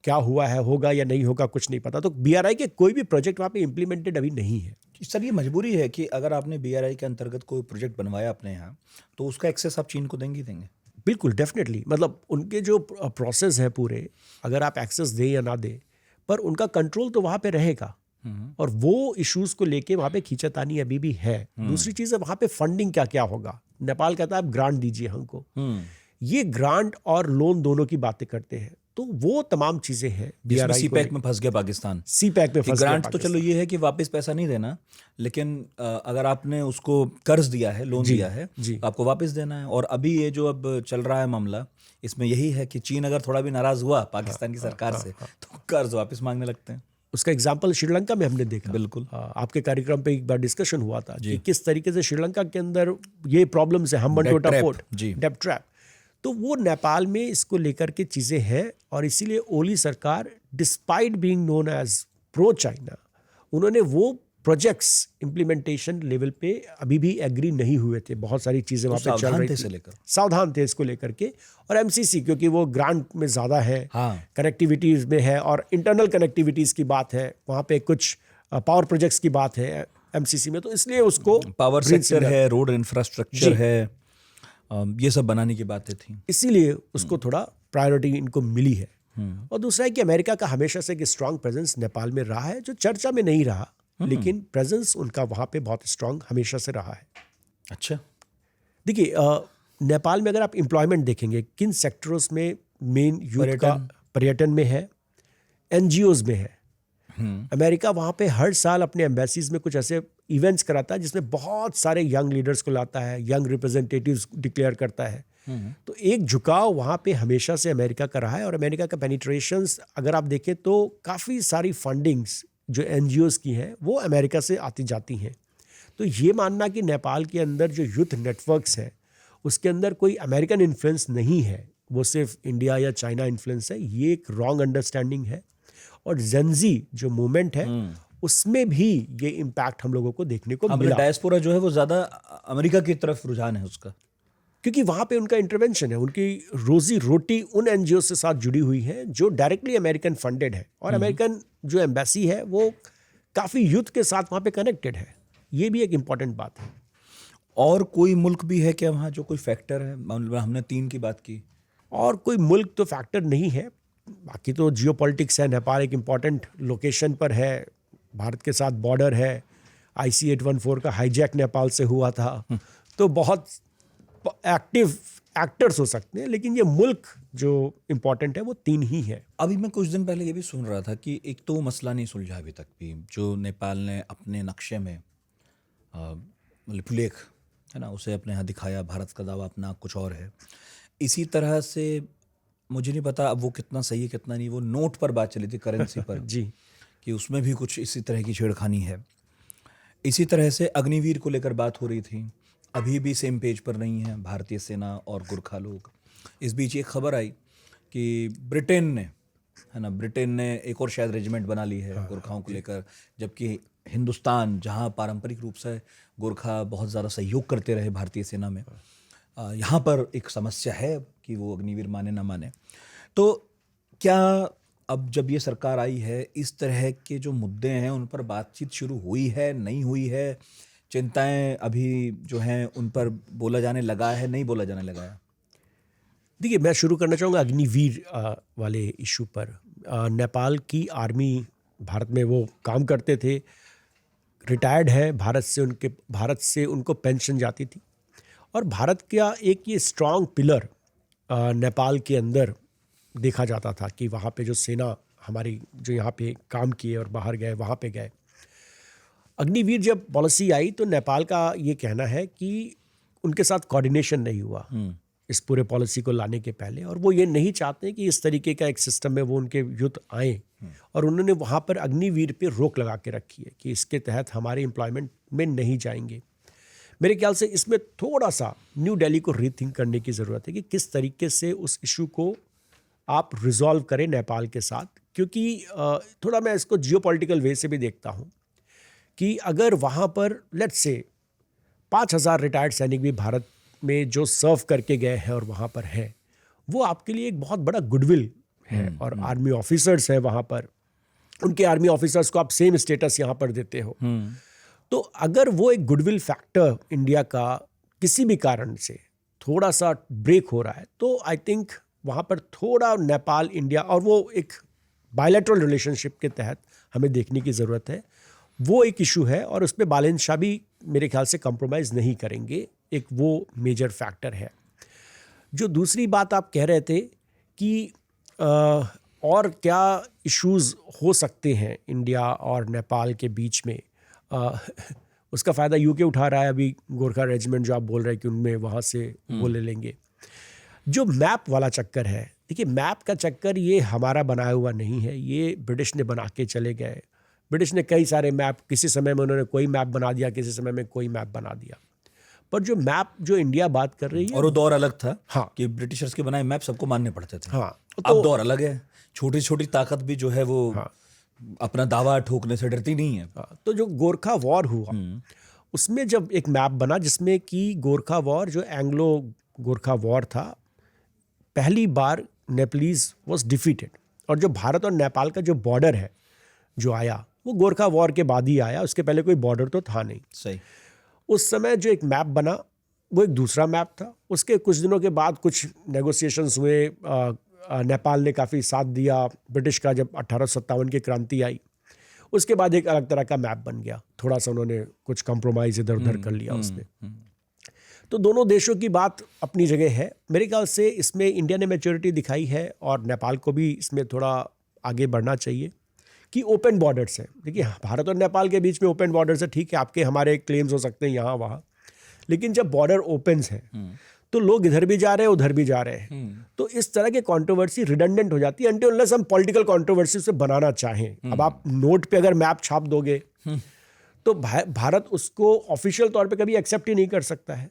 क्या हुआ है, होगा या नहीं होगा, कुछ नहीं पता। तो बीआरआई के कोई भी प्रोजेक्ट वहाँ पे इम्प्लीमेंटेड अभी नहीं है। सर ये मजबूरी है कि अगर आपने बीआरआई के अंतर्गत कोई प्रोजेक्ट बनवाया अपने यहाँ, तो उसका एक्सेस आप चीन को देंगे? बिल्कुल, डेफिनेटली। मतलब उनके जो प्रोसेस है पूरे, अगर आप एक्सेस दें या ना दें, पर उनका कंट्रोल तो वहाँ पे रहेगा, और वो इश्यूज को लेके वहाँ पे खींचातानी अभी भी है। दूसरी चीज़ है वहाँ पे फंडिंग क्या क्या होगा। नेपाल कहता है आप ग्रांट दीजिए हमको, ये ग्रांट और लोन दोनों की बातें करते हैं। तो वो तमाम चीजें हैं। सीपैक में फंस गया पाकिस्तान। सीपैक में फंस गया। ग्रांट तो चलो ये है कि वापस पैसा नहीं देना, लेकिन अगर आपने उसको कर्ज दिया है, लोन दिया है, तो आपको वापस देना है। और अभी ये जो अब चल रहा है मामला, इसमें यही है कि चीन अगर थोड़ा भी नाराज हुआ पाकिस्तान की सरकार से, तो कर्ज वापस मांगने लगते हैं। उसका एग्जाम्पल श्रीलंका में हमने देखा। बिल्कुल, आपके कार्यक्रम पे एक बार डिस्कशन हुआ था कि किस तरीके से श्रीलंका के अंदर ये प्रॉब्लम्स है, हम्बनटोटा पोर्ट, डेब्ट ट्रैप। तो वो नेपाल में इसको लेकर के चीज़ें हैं, और इसीलिए ओली सरकार despite being known as pro China, उन्होंने वो प्रोजेक्ट्स इम्प्लीमेंटेशन लेवल पे अभी भी एग्री नहीं हुए थे। बहुत सारी चीज़ें वहाँ पे चल सावधान रही थे थी, इसे लेकर। सावधान थे इसको लेकर के। और एमसीसी क्योंकि वो ग्रांट में ज़्यादा है, हाँ। कनेक्टिविटीज़ में है और इंटरनल कनेक्टिविटीज़ की बात है, वहाँ पे कुछ पावर प्रोजेक्ट्स की बात है एमसीसी में, तो इसलिए उसको पावर green सेक्टर signal- है, रोड इंफ्रास्ट्रक्चर है, ये सब बनाने की बातें थी। इसीलिए उसको थोड़ा प्रायोरिटी इनको मिली है। और दूसरा है कि अमेरिका का हमेशा से एक स्ट्रांग प्रेजेंस नेपाल में रहा है, जो चर्चा में नहीं रहा, लेकिन प्रेजेंस उनका वहाँ पे बहुत स्ट्रांग हमेशा से रहा है। अच्छा। देखिए नेपाल में अगर आप एम्प्लॉयमेंट देखेंगे, किन सेक्टरों में मेन यूथ का पर्यटन में है, एनजीओज में है। अमेरिका वहाँ पे हर साल अपने एम्बेसीज में कुछ ऐसे इवेंट्स कराता है जिसमें बहुत सारे यंग लीडर्स को लाता है, यंग रिप्रेजेंटेटिव्स डिक्लेयर करता है। तो एक झुकाव वहाँ पे हमेशा से अमेरिका का रहा है। और अमेरिका का पेनिट्रेशंस अगर आप देखें तो काफ़ी सारी फंडिंग्स जो एनजीओज की हैं वो अमेरिका से आती जाती हैं। तो ये मानना कि नेपाल के अंदर जो यूथ नेटवर्क्स हैं उसके अंदर कोई अमेरिकन इन्फ्लुएंस नहीं है, वो सिर्फ इंडिया या चाइना इन्फ्लुएंस है, ये एक रॉन्ग अंडरस्टैंडिंग है। और जेनजी जो मूवमेंट है उसमें भी ये इम्पैक्ट हम लोगों को देखने को मिला। डायस्पोरा जो है वो ज़्यादा अमेरिका की तरफ रुझान है उसका, क्योंकि वहाँ पे उनका इंटरवेंशन है, उनकी रोजी रोटी उन एनजीओ से साथ जुड़ी हुई है जो डायरेक्टली अमेरिकन फंडेड है। और अमेरिकन जो एम्बेसी है वो काफ़ी यूथ के साथ वहाँ पे कनेक्टेड है, ये भी एक इम्पॉर्टेंट बात है। और कोई मुल्क भी है क्या वहाँ जो कोई फैक्टर है? मतलब हमने 3 की बात की। और कोई मुल्क तो फैक्टर नहीं है, बाकी तो जियोपॉलिटिक्स है। नेपाल एक इम्पॉर्टेंट लोकेशन पर है, भारत के साथ बॉर्डर है, IC-814 का हाईजैक नेपाल से हुआ था, तो बहुत एक्टिव एक्टर्स हो सकते हैं, लेकिन ये मुल्क जो इम्पोर्टेंट है वो 3 ही है। अभी मैं कुछ दिन पहले ये भी सुन रहा था कि एक तो मसला नहीं सुलझा अभी तक भी, जो नेपाल ने अपने नक्शे में लिपुलेख है ना उसे अपने यहाँ दिखाया, भारत का दावा अपना कुछ और है। इसी तरह से मुझे नहीं पता अब वो कितना सही है कितना नहीं, वो नोट पर बात चली थी, करेंसी पर जी, कि उसमें भी कुछ इसी तरह की छेड़खानी है। इसी तरह से अग्निवीर को लेकर बात हो रही थी, अभी भी सेम पेज पर नहीं है भारतीय सेना और गोरखा लोग। इस बीच एक खबर आई कि ब्रिटेन ने एक और शायद रेजिमेंट बना ली है गोरखाओं को लेकर, जबकि हिंदुस्तान जहां पारंपरिक रूप से गोरखा बहुत ज़्यादा सहयोग करते रहे भारतीय सेना में, यहाँ पर एक समस्या है कि वो अग्निवीर माने ना माने। तो क्या अब जब ये सरकार आई है इस तरह के जो मुद्दे हैं उन पर बातचीत शुरू हुई है, नहीं हुई है? चिंताएं अभी जो हैं उन पर बोला जाने लगा है, नहीं बोला जाने लगा है? देखिए मैं शुरू करना चाहूँगा अग्निवीर वाले इशू पर। नेपाल की आर्मी भारत में वो काम करते थे, रिटायर्ड है, भारत से उनको पेंशन जाती थी। और भारत का एक ये स्ट्रांग पिलर नेपाल के अंदर देखा जाता था कि वहाँ पे जो सेना हमारी जो यहाँ पे काम किए और बाहर गए वहाँ पे गए। अग्निवीर जब पॉलिसी आई तो नेपाल का ये कहना है कि उनके साथ कोऑर्डिनेशन नहीं हुआ इस पूरे पॉलिसी को लाने के पहले, और वो ये नहीं चाहते कि इस तरीके का एक सिस्टम में वो उनके यूथ आए। और उन्होंने वहाँ पर अग्निवीर पे रोक लगा के रखी है कि इसके तहत हमारे एम्प्लॉयमेंट में नहीं जाएंगे। मेरे ख्याल से इसमें थोड़ा सा न्यू दिल्ली को रीथिंक करने की ज़रूरत है कि किस तरीके से उस इशू को आप रिजॉल्व करें नेपाल के साथ। क्योंकि थोड़ा मैं इसको जियोपॉलिटिकल वे से भी देखता हूँ कि अगर वहाँ पर लेट्स से 5,000 रिटायर्ड सैनिक भी भारत में जो सर्व करके गए हैं और वहाँ पर हैं, वो आपके लिए एक बहुत बड़ा गुडविल है। और आर्मी ऑफिसर्स हैं वहाँ पर, उनके आर्मी ऑफिसर्स को आप सेम स्टेटस यहाँ पर देते हो। तो अगर वो एक गुडविल फैक्टर इंडिया का किसी भी कारण से थोड़ा सा ब्रेक हो रहा है, तो आई थिंक वहाँ पर थोड़ा नेपाल इंडिया और वो एक बायलैटरल रिलेशनशिप के तहत हमें देखने की ज़रूरत है। वो एक इशू है और उस पर बालेन शाह भी मेरे ख्याल से कंप्रोमाइज़ नहीं करेंगे, एक वो मेजर फैक्टर है। जो दूसरी बात आप कह रहे थे कि और क्या इश्यूज़ हो सकते हैं इंडिया और नेपाल के बीच में, उसका फ़ायदा यूके उठा रहा है। अभी गोरखा रेजिमेंट जो आप बोल रहे हैं कि उनमें वहाँ से वो ले लेंगे। जो मैप वाला चक्कर है, देखिए मैप का चक्कर ये हमारा बनाया हुआ नहीं है, ये ब्रिटिश ने बना के चले गए। ब्रिटिश ने कई सारे मैप, किसी समय में उन्होंने कोई मैप बना दिया, किसी समय में कोई मैप बना दिया। पर जो मैप जो इंडिया बात कर रही है, और वो दौर अलग था। हाँ, कि ब्रिटिशर्स के बनाए मैप सबको मानने पड़ते थे। हाँ, अब दौर अलग है, छोटी छोटी ताकत भी जो है वो अपना दावा ठोकने से डरती नहीं है। तो जो गोरखा वॉर हुआ उसमें जब एक मैप बना जिसमें कि गोरखा वॉर जो एंग्लो गोरखा वॉर था, पहली बार नेपालीज वॉज डिफीटेड। और जो भारत और नेपाल का जो बॉर्डर है जो आया वो गोरखा वॉर के बाद ही आया, उसके पहले कोई बॉर्डर तो था नहीं। सही। उस समय जो एक मैप बना वो एक दूसरा मैप था। उसके कुछ दिनों के बाद कुछ नेगोशिएशंस हुए, नेपाल ने काफ़ी साथ दिया ब्रिटिश का जब 1857 की क्रांति आई। उसके बाद एक अलग तरह का मैप बन गया, थोड़ा सा उन्होंने कुछ कॉम्प्रोमाइज़ इधर उधर कर लिया उसमें। तो दोनों देशों की बात अपनी जगह है। मेरे ख्याल से इसमें इंडिया ने मैच्योरिटी दिखाई है और नेपाल को भी इसमें थोड़ा आगे बढ़ना चाहिए कि ओपन बॉर्डर्स हैं। देखिए भारत और नेपाल के बीच में ओपन बॉर्डर्स है, ठीक है, आपके हमारे क्लेम्स हो सकते हैं यहाँ वहाँ, लेकिन जब बॉर्डर ओपन्स हैं तो लोग इधर भी जा रहे हैं उधर भी जा रहे हैं। तो इस तरह की कंट्रोवर्सी रिडंडेंट हो जाती है अनटिल अनलेस हम पॉलिटिकल कंट्रोवर्सी से बनाना चाहें। अब आप नोट पे अगर मैप छाप दोगे तो भारत उसको ऑफिशियल तौर पे कभी एक्सेप्ट ही नहीं कर सकता है।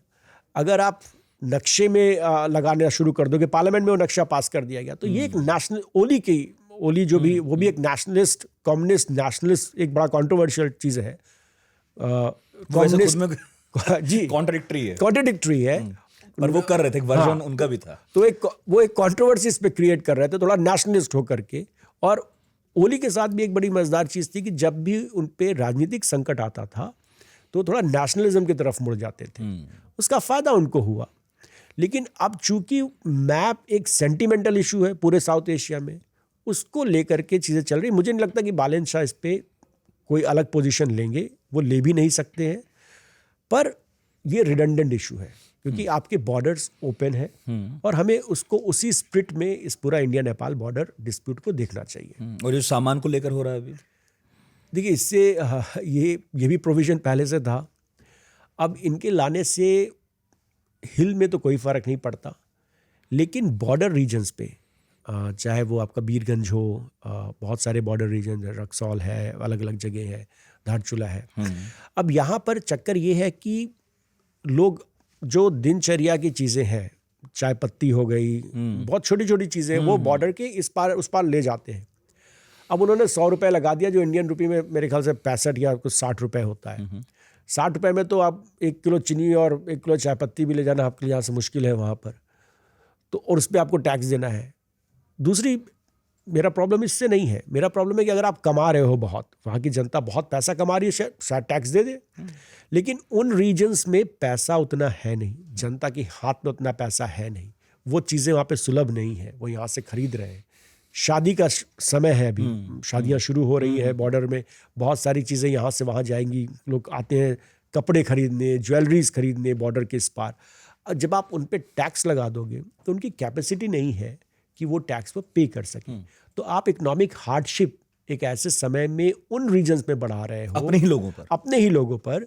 अगर आप नक्शे में लगाना शुरू कर दोगे, पार्लियामेंट में वो नक्शा पास कर दिया गया, तो ये एक नेशनल ओली जो भी वो भी एक नेशनलिस्ट कम्युनिस्ट नेशनलिस्ट एक बड़ा कंट्रोवर्शियल चीज़ है। कम्युनिस्ट जी कॉन्ट्रडिक्टरी है पर वो कर रहे थे, एक वर्जन उनका भी था। तो वो एक कंट्रोवर्सी इस पे क्रिएट कर रहे थे थोड़ा नेशनलिस्ट होकर के। और ओली के साथ भी एक बड़ी मजेदार चीज़ थी कि जब भी उन पे राजनीतिक संकट आता था तो थोड़ा नेशनलिज्म की तरफ मुड़ जाते थे। उसका फ़ायदा उनको हुआ। लेकिन अब चूंकि मैप एक सेंटिमेंटल इशू है पूरे साउथ एशिया में, उसको लेकर के चीज़ें चल रही। मुझे नहीं लगता कि बालेन शाह इस पर कोई अलग पोजीशन लेंगे, वो ले भी नहीं सकते हैं। पर ये रिडंडेंट इशू है क्योंकि आपके बॉर्डर्स ओपन है और हमें उसको उसी स्प्रिट में इस पूरा इंडिया नेपाल बॉर्डर डिस्प्यूट को देखना चाहिए। और जो सामान को लेकर हो रहा है अभी, देखिए इससे ये भी प्रोविज़न पहले से था। अब इनके लाने से हिल में तो कोई फ़र्क नहीं पड़ता, लेकिन बॉर्डर रीजन्स पे चाहे वो आपका बीरगंज हो, बहुत सारे बॉर्डर रीजन, रक्सौल है, अलग अलग जगह है, धारचूला है। अब यहाँ पर चक्कर ये है कि लोग जो दिनचर्या की चीज़ें हैं, चाय पत्ती हो गई, बहुत छोटी छोटी चीज़ें, वो बॉर्डर के इस पार उस पार ले जाते हैं। अब उन्होंने 100 रुपये लगा दिया जो इंडियन रुपी में मेरे ख्याल से 65 या कुछ 60 रुपये होता है। 60 रुपये में तो आप 1 किलो चीनी और 1 किलो चाय पत्ती भी ले जाना आपके लिए यहाँ से मुश्किल है वहाँ पर। तो और उस पर आपको टैक्स देना है। दूसरी मेरा प्रॉब्लम इससे नहीं है, मेरा प्रॉब्लम है कि अगर आप कमा रहे हो बहुत, वहाँ की जनता बहुत पैसा कमा रही है, शायद टैक्स दे दे, लेकिन उन रीजन्स में पैसा उतना है नहीं, जनता के हाथ में उतना पैसा है नहीं, वो चीज़ें वहाँ पे सुलभ नहीं है, वो यहाँ से खरीद रहे हैं। शादी का समय है, अभी शादियाँ शुरू हो रही है, बॉर्डर में बहुत सारी चीज़ें यहाँ से वहाँ जाएंगी, लोग आते हैं कपड़े खरीदने, ज्वेलरीज खरीदने बॉर्डर के इस पार। जब आप उन पर टैक्स लगा दोगे तो उनकी कैपेसिटी नहीं है कि वो टैक्स वो पे कर सकें। तो आप इकोनॉमिक हार्डशिप एक ऐसे समय में उन रीजन्स में बढ़ा रहे हो अपने ही लोगों पर,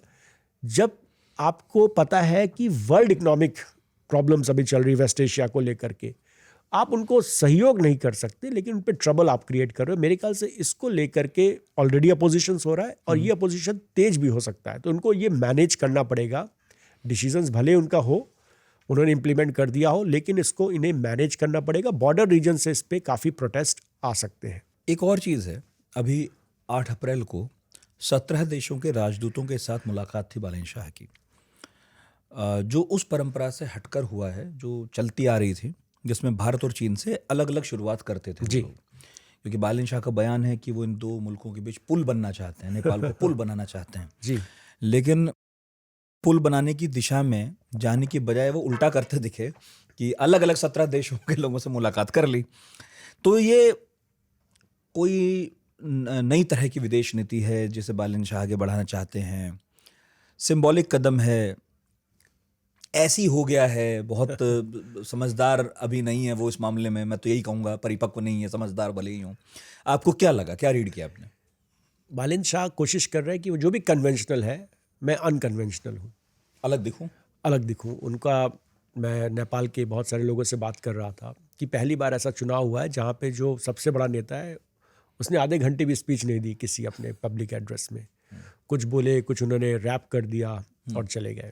जब आपको पता है कि वर्ल्ड इकोनॉमिक प्रॉब्लम्स अभी चल रही वेस्ट एशिया को लेकर के, आप उनको सहयोग नहीं कर सकते, लेकिन उन पर ट्रबल आप क्रिएट कर रहे हो। मेरे ख्याल से इसको लेकर के ऑलरेडी अपोजिशंस हो रहा है और ये अपोजिशन तेज भी हो सकता है, तो उनको ये मैनेज करना पड़ेगा। डिसीजंस भले उनका हो, उन्होंने इम्प्लीमेंट कर दिया हो, लेकिन इसको इन्हें मैनेज करना पड़ेगा। बॉर्डर रीजन से इस पर काफ़ी प्रोटेस्ट आ सकते हैं। एक और चीज़ है, अभी 8 अप्रैल को 17 देशों के राजदूतों के साथ मुलाकात थी बालेन शाह की, जो उस परंपरा से हटकर हुआ है जो चलती आ रही थी, जिसमें भारत और चीन से अलग अलग शुरुआत करते थे जी। क्योंकि बालेन शाह का बयान है कि वो इन दो मुल्कों के बीच पुल बनना चाहते हैं, नेपाल को पुल बनाना चाहते हैं जी। लेकिन पुल बनाने की दिशा में जाने की बजाय वो उल्टा करते दिखे कि अलग अलग 17 देशों के लोगों से मुलाकात कर ली। तो ये कोई नई तरह की विदेश नीति है जिसे बालेन शाह आगे बढ़ाना चाहते हैं, सिंबॉलिक कदम है, ऐसी हो गया है, बहुत समझदार अभी नहीं है वो इस मामले में, मैं तो यही कहूँगा परिपक्व नहीं है, समझदार भले ही हूँ। आपको क्या लगा, क्या रीड किया आपने? बालेन शाह कोशिश कर रहे हैं कि वो जो भी कन्वेंशनल है मैं अनकन्वेंशनल हूँ, अलग दिखूँ। उनका, मैं नेपाल के बहुत सारे लोगों से बात कर रहा था कि पहली बार ऐसा चुनाव हुआ है जहाँ पे जो सबसे बड़ा नेता है उसने आधे घंटे भी स्पीच नहीं दी किसी अपने पब्लिक एड्रेस में, कुछ बोले, कुछ उन्होंने रैप कर दिया और चले गए।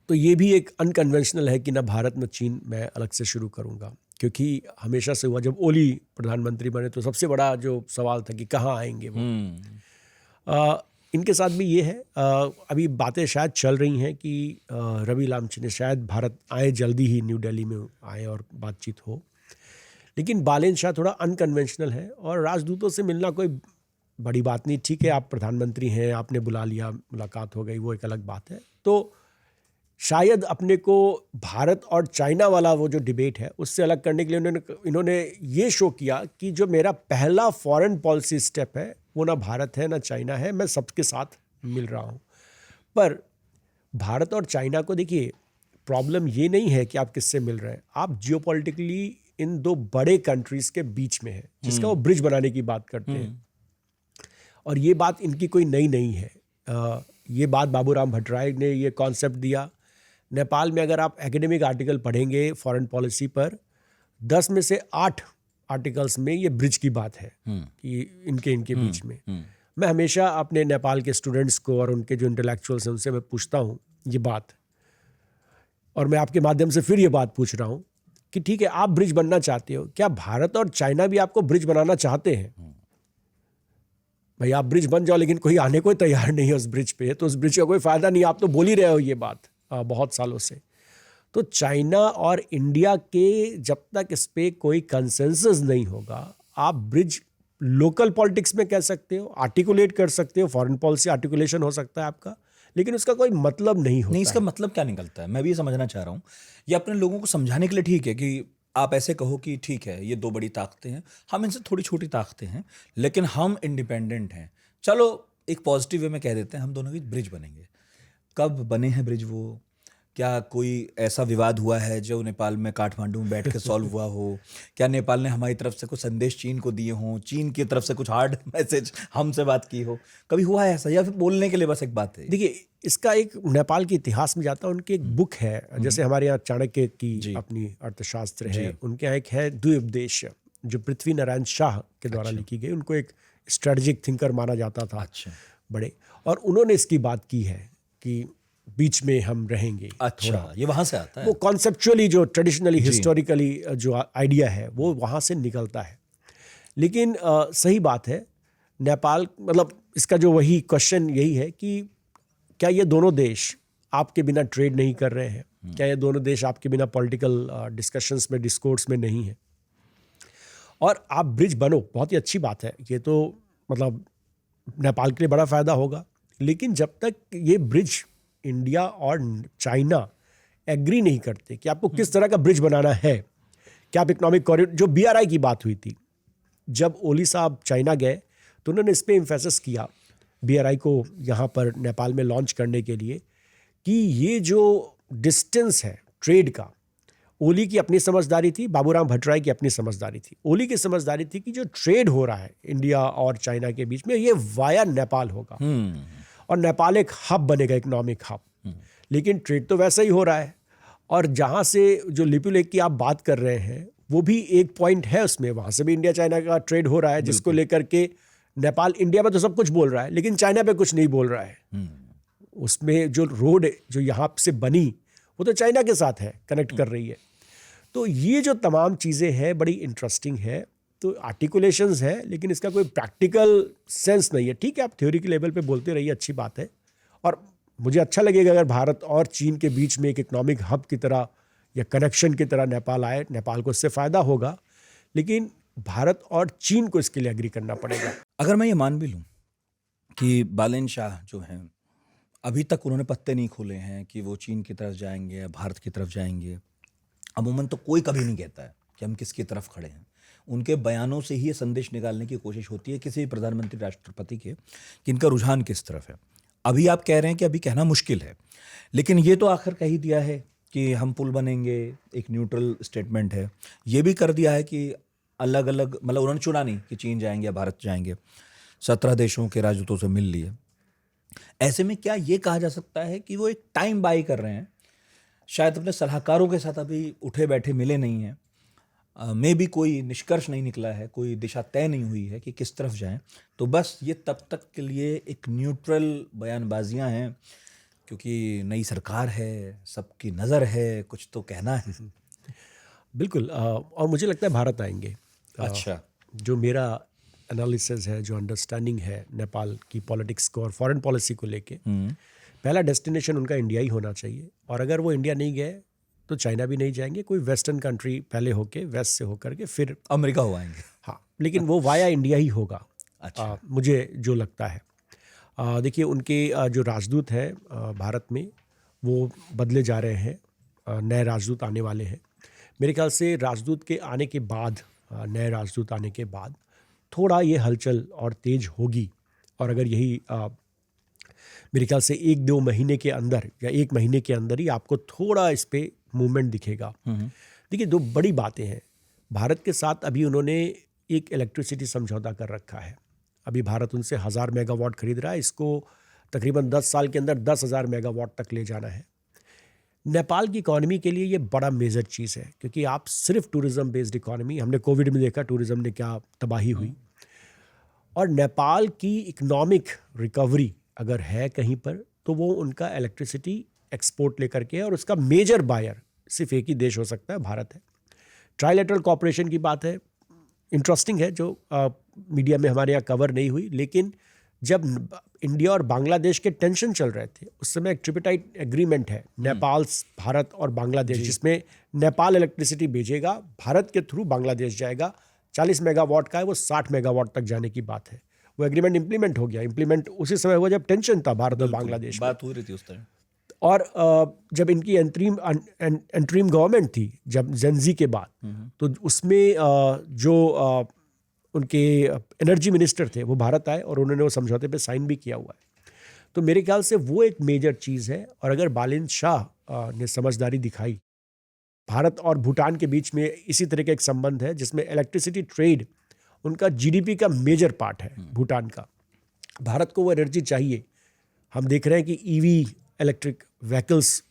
तो ये भी एक अनकन्वेंशनल है कि ना भारत न चीन, मैं अलग से शुरू करूँगा। क्योंकि हमेशा से हुआ, जब ओली प्रधानमंत्री बने तो सबसे बड़ा जो सवाल था कि कहाँ आएंगे वो। इनके साथ भी ये है, अभी बातें शायद चल रही हैं कि रवि लामचिने शायद भारत आए, जल्दी ही न्यू दिल्ली में आए और बातचीत हो। लेकिन बालेन शाह थोड़ा अनकन्वेंशनल है और राजदूतों से मिलना कोई बड़ी बात नहीं। ठीक है, आप प्रधानमंत्री हैं, आपने बुला लिया, मुलाकात हो गई, वो एक अलग बात है। तो शायद अपने को भारत और चाइना वाला वो जो डिबेट है उससे अलग करने के लिए इन्होंने ये शो किया कि जो मेरा पहला फॉरेन पॉलिसी स्टेप है वो ना भारत है ना चाइना है, मैं सबके साथ मिल रहा हूँ। पर भारत और चाइना को देखिए, प्रॉब्लम ये नहीं है कि आप किससे मिल रहे हैं, आप जियोपॉलिटिकली इन दो बड़े कंट्रीज के बीच में है, जिसका वो ब्रिज बनाने की बात करते हैं। और ये बात इनकी कोई नई नहीं है। ये बात बाबूराम भट्टराय ने ये कॉन्सेप्ट दिया। नेपाल में अगर आप एकेडमिक आर्टिकल पढ़ेंगे फॉरेन पॉलिसी पर, 10 में से 8 आर्टिकल्स में ये ब्रिज की बात है कि इनके बीच में। मैं हमेशा अपने नेपाल के स्टूडेंट्स को और उनके जो इंटेलेक्चुअल्स हैं उनसे मैं पूछता हूँ ये बात, और मैं आपके माध्यम से फिर ये बात पूछ रहा हूँ कि ठीक है, आप ब्रिज बनना चाहते हो, क्या भारत और चाइना भी आपको ब्रिज बनाना चाहते हैं? भाई आप ब्रिज बन जाओ, लेकिन कोई आने को तैयार नहीं है उस ब्रिज पे, तो उस ब्रिज का कोई फायदा नहीं। आप तो बोल ही रहे हो ये बात बहुत सालों से। तो चाइना और इंडिया के जब तक इस पे कोई कंसेंसस नहीं होगा, आप ब्रिज लोकल पॉलिटिक्स में कह सकते हो, आर्टिकुलेट कर सकते हो, फॉरेन पॉलिसी आर्टिकुलेशन हो सकता है आपका, लेकिन उसका कोई मतलब नहीं होता। नहीं, इसका मतलब क्या निकलता है, मैं भी ये समझना चाह रहा हूँ। ये अपने लोगों को समझाने के लिए ठीक है कि आप ऐसे कहो कि ठीक है, ये दो बड़ी ताकतें हैं, हम इनसे थोड़ी छोटी ताकतें हैं, लेकिन हम इंडिपेंडेंट हैं। चलो एक पॉजिटिव वे में कह देते हैं, हम दोनों के ब्रिज बनेंगे। कब बने हैं ब्रिज वो? क्या कोई ऐसा विवाद हुआ है जो नेपाल में काठमांडू में बैठ के सॉल्व हुआ हो? क्या नेपाल ने हमारी तरफ से कुछ संदेश चीन को दिए हों, चीन की तरफ से कुछ हार्ड मैसेज हमसे बात की हो? कभी हुआ है ऐसा, या फिर बोलने के लिए बस एक बात है? देखिए, इसका एक नेपाल के इतिहास में जाता है, उनकी एक बुक है, जैसे हमारे यहाँ चाणक्य की अपनी अर्थशास्त्र है, उनके यहाँ एक है द्विउपदेश, जो पृथ्वी नारायण शाह के द्वारा लिखी गई। उनको एक स्ट्रेटेजिक थिंकर माना जाता था, बड़े, और उन्होंने इसकी बात की है कि बीच में हम रहेंगे। अच्छा, ये वहां से आता है। वो कॉन्सेप्चुअली जो ट्रेडिशनली हिस्टोरिकली जो आइडिया है वो वहाँ से निकलता है। लेकिन सही बात है, नेपाल, मतलब इसका जो वही क्वेश्चन यही है कि क्या ये दोनों देश आपके बिना ट्रेड नहीं कर रहे हैं? क्या ये दोनों देश आपके बिना पॉलिटिकल डिस्कशंस में, डिस्कोर्स में नहीं है? और आप ब्रिज बनो, बहुत ही अच्छी बात है, ये तो मतलब नेपाल के लिए बड़ा फायदा होगा। लेकिन जब तक ये ब्रिज इंडिया और चाइना एग्री नहीं करते कि आपको किस तरह का ब्रिज बनाना है, क्या आप इकोनॉमिक कॉरिडोर, जो BRI की बात हुई थी, जब ओली साहब चाइना गए तो उन्होंने इस पे एम्फेसिस किया BRI को यहाँ पर नेपाल में लॉन्च करने के लिए, कि ये जो डिस्टेंस है ट्रेड का, ओली की अपनी समझदारी थी, बाबूराम भट्टराय की अपनी समझदारी थी। ओली की समझदारी थी कि जो ट्रेड हो रहा है इंडिया और चाइना के बीच में, ये वाया नेपाल होगा और नेपाल एक हब बनेगा, इकोनॉमिक हब। लेकिन ट्रेड तो वैसा ही हो रहा है, और जहाँ से जो लिपु लेक की आप बात कर रहे हैं वो भी एक पॉइंट है उसमें, वहाँ से भी इंडिया चाइना का ट्रेड हो रहा है, जिसको लेकर के नेपाल इंडिया में तो सब कुछ बोल रहा है लेकिन चाइना पे कुछ नहीं बोल रहा है। उसमें जो रोड जो यहाँ से बनी वो तो चाइना के साथ है, कनेक्ट कर रही है। तो ये जो तमाम चीज़ें हैं बड़ी इंटरेस्टिंग है। तो आर्टिकुलेशंस है, लेकिन इसका कोई प्रैक्टिकल सेंस नहीं है। ठीक है, आप थ्योरी के लेवल पे बोलते रहिए, अच्छी बात है, और मुझे अच्छा लगेगा अगर भारत और चीन के बीच में एक इकोनॉमिक हब की तरह या कनेक्शन की तरह नेपाल आए, नेपाल को इससे फ़ायदा होगा। लेकिन भारत और चीन को इसके लिए एग्री करना पड़ेगा। अगर मैं ये मान भी लूँ कि बालेन शाह जो हैं, अभी तक उन्होंने पत्ते नहीं खोले हैं कि वो चीन की तरफ जाएंगे या भारत की तरफ जाएंगे, अमूमन तो कोई कभी नहीं कहता है कि हम किसकी तरफ खड़े हैं। उनके बयानों से ही ये संदेश निकालने की कोशिश होती है किसी भी प्रधानमंत्री, राष्ट्रपति के, कि इनका रुझान किस तरफ है। अभी आप कह रहे हैं कि अभी कहना मुश्किल है, लेकिन ये तो आखिर कह ही दिया है कि हम पुल बनेंगे, एक न्यूट्रल स्टेटमेंट है। ये भी कर दिया है कि अलग अलग, मतलब उन्होंने चुना नहीं कि चीन जाएंगे या भारत जाएंगे, 17 देशों के राजदूतों से मिल लिए। ऐसे में क्या ये कहा जा सकता है कि वो एक टाइम बाई कर रहे हैं, शायद अपने सलाहकारों के साथ अभी उठे बैठे मिले नहीं हैं, में भी कोई निष्कर्ष नहीं निकला है, कोई दिशा तय नहीं हुई है कि किस तरफ जाएं, तो बस ये तब तक के लिए एक न्यूट्रल बयानबाजियां हैं, क्योंकि नई सरकार है, सबकी नज़र है, कुछ तो कहना है। बिल्कुल और मुझे लगता है भारत आएंगे। अच्छा। जो मेरा एनालिसिस है, जो अंडरस्टैंडिंग है नेपाल की पॉलिटिक्स को और फॉरेन पॉलिसी को लेके, पहला डेस्टिनेशन उनका इंडिया ही होना चाहिए। और अगर वो इंडिया नहीं गए तो चाइना भी नहीं जाएंगे, कोई वेस्टर्न कंट्री पहले होके, वेस्ट से होकर के फिर अमेरिका हो आएंगे। हाँ, लेकिन वो वाया इंडिया ही होगा। अच्छा। मुझे जो लगता है, देखिए उनके जो राजदूत हैं भारत में, वो बदले जा रहे हैं, नए राजदूत आने वाले हैं। मेरे ख्याल से राजदूत के आने के बाद, नए राजदूत आने के बाद थोड़ा ये हलचल और तेज होगी। और अगर यही मेरे ख्याल से 1-2 महीने के अंदर या 1 महीने के अंदर ही आपको थोड़ा इस पे मूवमेंट दिखेगा। देखिए 2 बड़ी बातें हैं। भारत के साथ अभी उन्होंने एक इलेक्ट्रिसिटी समझौता कर रखा है। अभी भारत उनसे 1000 मेगावाट खरीद रहा है, इसको तकरीबन 10 साल के अंदर 10,000 मेगावाट तक ले जाना है। नेपाल की इकॉनमी के लिए ये बड़ा मेजर चीज़ है, क्योंकि आप सिर्फ टूरिज्म बेस्ड इकॉनमी, हमने कोविड में देखा टूरिज्म ने क्या तबाही हुई। और नेपाल की इकोनॉमिक रिकवरी अगर है कहीं पर, तो वो उनका इलेक्ट्रिसिटी एक्सपोर्ट लेकर के है, और उसका मेजर बायर सिर्फ एक ही देश हो सकता है, भारत है। ट्राइलेटरल कॉपरेशन की बात है, इंटरेस्टिंग है, जो मीडिया में हमारे यहाँ कवर नहीं हुई, लेकिन जब इंडिया और बांग्लादेश के टेंशन चल रहे थे उस समय एक ट्रिपिटाइट एग्रीमेंट है नेपाल, भारत और बांग्लादेश, जिसमें नेपाल इलेक्ट्रिसिटी भेजेगा, भारत के थ्रू बांग्लादेश जाएगा। 40 मेगावाट का है, वो 60 मेगावाट तक जाने की बात है। वो एग्रीमेंट इंप्लीमेंट हो गया। इंप्लीमेंट उसी समय हुआ जब टेंशन था भारत और बांग्लादेश में, बात हो रही थी उस तरह। और जब इनकी एंट्रीम गवर्नमेंट थी, जब जेनजी के बाद, तो उसमें जो उनके एनर्जी मिनिस्टर थे वो भारत आए और उन्होंने वो समझौते पे साइन भी किया हुआ है। तो मेरे ख्याल से वो एक मेजर चीज़ है। और अगर बालिन शाह ने समझदारी दिखाई, भारत और भूटान के बीच में इसी तरह का एक संबंध है जिसमें इलेक्ट्रिसिटी ट्रेड उनका जीडीपी का मेजर पार्ट है भूटान का। भारत को वो एनर्जी चाहिए। हम देख रहे हैं कि ईवी, इलेक्ट्रिक व्हीकल्स,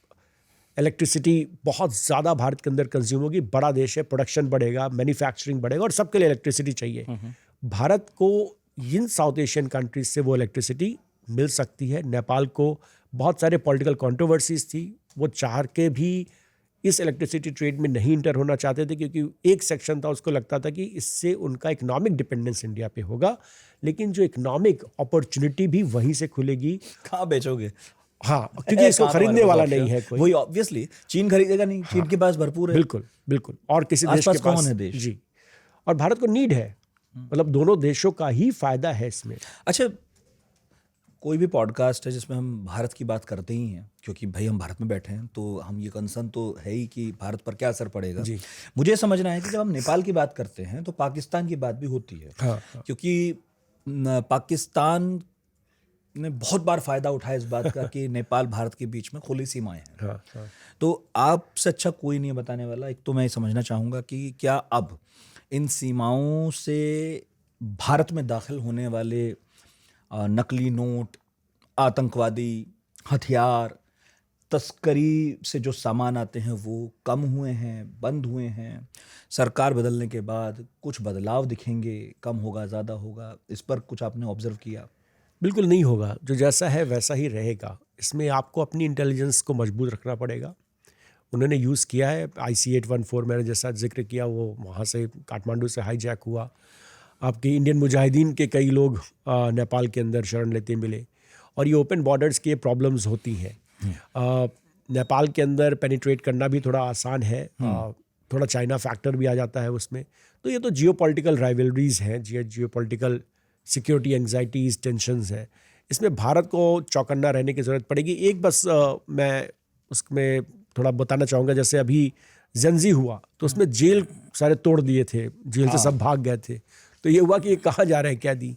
इलेक्ट्रिसिटी बहुत ज़्यादा भारत के अंदर कंज्यूम होगी। बड़ा देश है, प्रोडक्शन बढ़ेगा, मैन्युफैक्चरिंग बढ़ेगा, और सबके लिए इलेक्ट्रिसिटी चाहिए। भारत को इन साउथ एशियन कंट्रीज से वो इलेक्ट्रिसिटी मिल सकती है। नेपाल को बहुत सारे पॉलिटिकल कंट्रोवर्सीज थी, वो चाह के भी इस इलेक्ट्रिसिटी ट्रेड में नहीं इंटर होना चाहते थे, क्योंकि एक सेक्शन था उसको लगता था कि इससे उनका इकोनॉमिक डिपेंडेंस इंडिया पे होगा, लेकिन जो इकोनॉमिक अपॉर्चुनिटी भी वहीं से खुलेगी। कहाँ बेचोगे? हाँ, क्योंकि इसको खरीदने वाला नहीं है कोई। वही ऑब्वियसली चीन खरीदेगा नहीं। चीन के पास भरपूर है। बिल्कुल बिल्कुल। और किसी देश के पास कौन है देश? जी, और भारत को नीड है। मतलब दोनों देशों का ही फायदा है इसमें। अच्छा, कोई भी पॉडकास्ट है जिसमें हम भारत की बात करते ही हैं, क्योंकि भाई हम भारत में बैठे हैं, तो हम ये कंसर्न तो है ही कि भारत पर क्या असर पड़ेगा। जी। मुझे समझना है कि जब हम नेपाल की बात करते हैं तो पाकिस्तान की बात भी होती है। हाँ। क्योंकि पाकिस्तान ने बहुत बार फायदा उठाया इस बात का कि नेपाल भारत के बीच में खुली सीमाएं हैं। हाँ। तो आपसे अच्छा कोई नहीं बताने वाला। एक तो मैं ये समझना चाहूँगा कि क्या अब इन सीमाओं से भारत में दाखिल होने वाले नकली नोट, आतंकवादी हथियार, तस्करी से जो सामान आते हैं वो कम हुए हैं, बंद हुए हैं? सरकार बदलने के बाद कुछ बदलाव दिखेंगे, कम होगा, ज़्यादा होगा? इस पर कुछ आपने ऑब्जर्व किया? बिल्कुल नहीं होगा। जो जैसा है वैसा ही रहेगा। इसमें आपको अपनी इंटेलिजेंस को मजबूत रखना पड़ेगा। उन्होंने यूज़ किया है IC-814, मैंने जैसा जिक्र किया, वो वहाँ से काठमांडू से हाईजैक हुआ। आपके इंडियन मुजाहिदीन के कई लोग नेपाल के अंदर शरण लेते मिले, और ये ओपन बॉर्डर्स की प्रॉब्लम्स होती हैं। नेपाल के अंदर पेनिट्रेट करना भी थोड़ा आसान है, थोड़ा चाइना फैक्टर भी आ जाता है उसमें। तो ये तो जियोपॉलिटिकल राइवलरीज हैं, जियोपॉलिटिकल सिक्योरिटी एंग्जाइटीज़, टेंशन्स हैं। इसमें भारत को चौकन्ना रहने की ज़रूरत पड़ेगी। एक बस मैं उसमें थोड़ा बताना चाहूँगा, जैसे अभी जेनजी हुआ तो उसमें जेल सारे तोड़ दिए थे, जेल से सब भाग गए थे। तो ये हुआ कि ये कहाँ जा रहे हैं कैदी,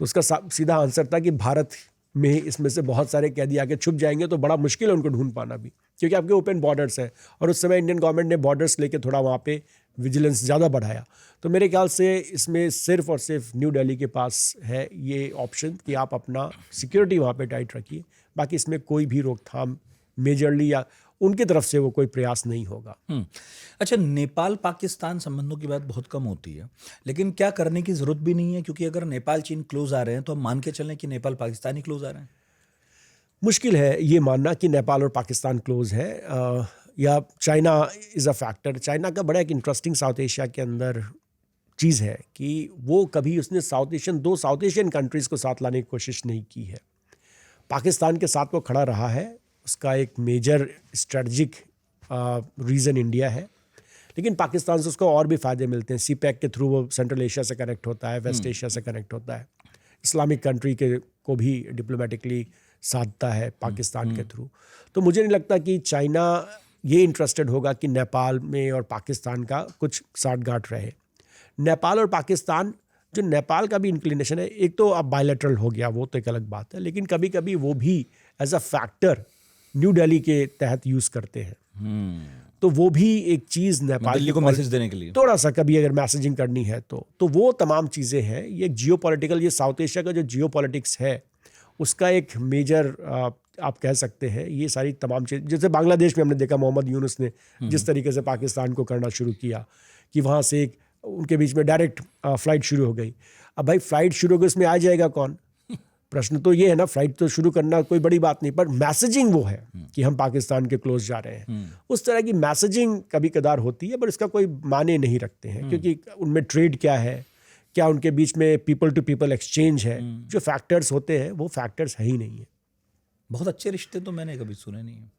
तो उसका सीधा आंसर था कि भारत में इसमें से बहुत सारे कैदी आके छुप जाएंगे, तो बड़ा मुश्किल है उनको ढूंढ पाना भी, क्योंकि आपके ओपन बॉर्डर्स हैं। और उस समय इंडियन गवर्नमेंट ने बॉर्डर्स लेके थोड़ा वहाँ पे विजिलेंस ज़्यादा बढ़ाया। तो मेरे ख्याल से इसमें सिर्फ और सिर्फ न्यू दिल्ली के पास है ये ऑप्शन कि आप अपना सिक्योरिटी वहाँ पे टाइट रखिए। बाकी इसमें कोई भी रोकथाम मेजरली या उनकी तरफ से वो कोई प्रयास नहीं होगा। अच्छा, नेपाल पाकिस्तान संबंधों की बात बहुत कम होती है, लेकिन क्या करने की ज़रूरत भी नहीं है? क्योंकि अगर नेपाल चीन क्लोज आ रहे हैं तो हम मान के चलें कि नेपाल पाकिस्तान ही क्लोज आ रहे हैं। मुश्किल है ये मानना कि नेपाल और पाकिस्तान क्लोज है। या China is a factor. China का बड़ा एक इंटरेस्टिंग साउथ एशिया के अंदर चीज़ है कि वो कभी उसने दो साउथ एशियन कंट्रीज़ को साथ लाने की कोशिश नहीं की है। पाकिस्तान के साथ वो खड़ा रहा है, उसका एक मेजर स्ट्रेटजिक रीज़न इंडिया है, लेकिन पाकिस्तान से उसको और भी फ़ायदे मिलते हैं। CPEC के थ्रू वो सेंट्रल एशिया से कनेक्ट होता है, वेस्ट एशिया से कनेक्ट होता है, इस्लामिक कंट्री के को भी डिप्लोमेटिकली साधता है पाकिस्तान के थ्रू। तो मुझे नहीं लगता कि चाइना ये इंटरेस्टेड होगा कि नेपाल में और पाकिस्तान का कुछ साठगांठ रहे। नेपाल और पाकिस्तान, जो नेपाल का भी इंक्लिनेशन है, एक तो अब बायलैटरल हो गया, वो तो एक अलग बात है, लेकिन कभी कभी वो भी as a factor New Delhi के तहत यूज़ करते हैं। तो वो भी एक चीज़ नेपाल दिल्ली को मैसेज देने के लिए थोड़ा सा कभी अगर मैसेजिंग करनी है तो वो तमाम चीज़ें हैं। ये जियोपॉलिटिकल, ये साउथ एशिया का जो जियोपॉलिटिक्स है उसका एक मेजर आप कह सकते हैं। ये सारी तमाम चीज़, जैसे बांग्लादेश में हमने देखा मोहम्मद यूनुस ने जिस तरीके से पाकिस्तान को करना शुरू किया कि वहाँ से एक उनके बीच में डायरेक्ट फ्लाइट शुरू हो गई। अब भाई फ्लाइट शुरू हो गई, उसमें आ जाएगा कौन? प्रश्न तो ये है ना, फ्लाइट तो शुरू करना कोई बड़ी बात नहीं, पर मैसेजिंग वो है कि हम पाकिस्तान के क्लोज जा रहे हैं। उस तरह की मैसेजिंग कभी कदार होती है, पर इसका कोई माने नहीं रखते हैं, क्योंकि उनमें ट्रेड क्या है, क्या उनके बीच में पीपल टू पीपल एक्सचेंज है, जो फैक्टर्स होते हैं वो फैक्टर्स है ही नहीं है। बहुत अच्छे रिश्ते तो मैंने कभी सुने नहीं है।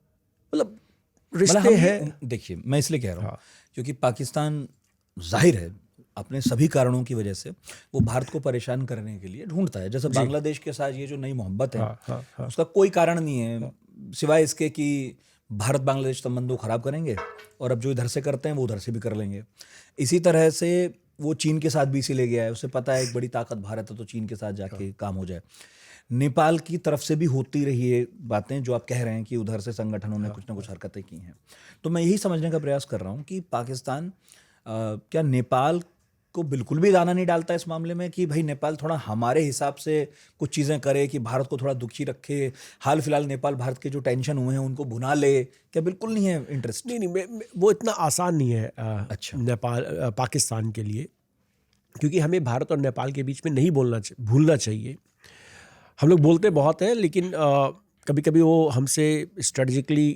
मतलब रिश्ते हैं। देखिए, मैं इसलिए कह रहा हूँ क्योंकि पाकिस्तान जाहिर है अपने सभी कारणों की वजह से वो भारत को परेशान करने के लिए ढूंढता है। जैसे बांग्लादेश के साथ ये जो नई मोहब्बत है, उसका कोई कारण नहीं है सिवाय इसके कि भारत बांग्लादेश संबंध को खराब करेंगे और अब जो इधर से करते हैं वो उधर से भी कर लेंगे। इसी तरह से वो चीन के साथ भी इसीलिए गया है, उसे पता है एक बड़ी ताकत भारत है, तो चीन के साथ जाके काम हो जाए। नेपाल की तरफ से भी होती रही है बातें जो आप कह रहे हैं कि उधर से संगठनों ने कुछ ना कुछ हरकतें की हैं। तो मैं यही समझने का प्रयास कर रहा हूँ कि पाकिस्तान क्या नेपाल को बिल्कुल भी दाना नहीं डालता इस मामले में कि भाई नेपाल थोड़ा हमारे हिसाब से कुछ चीज़ें करे कि भारत को थोड़ा दुखी रखे, हाल फिलहाल नेपाल भारत के जो टेंशन हुए हैं उनको भुना ले? क्या बिल्कुल नहीं है इंटरेस्ट? नहीं, वो इतना आसान नहीं है अच्छा। नेपाल पाकिस्तान के लिए, क्योंकि हमें भारत और नेपाल के बीच में नहीं भूलना चाहिए। हम लोग बोलते बहुत हैं, लेकिन कभी कभी वो हमसे स्ट्रेटजिकली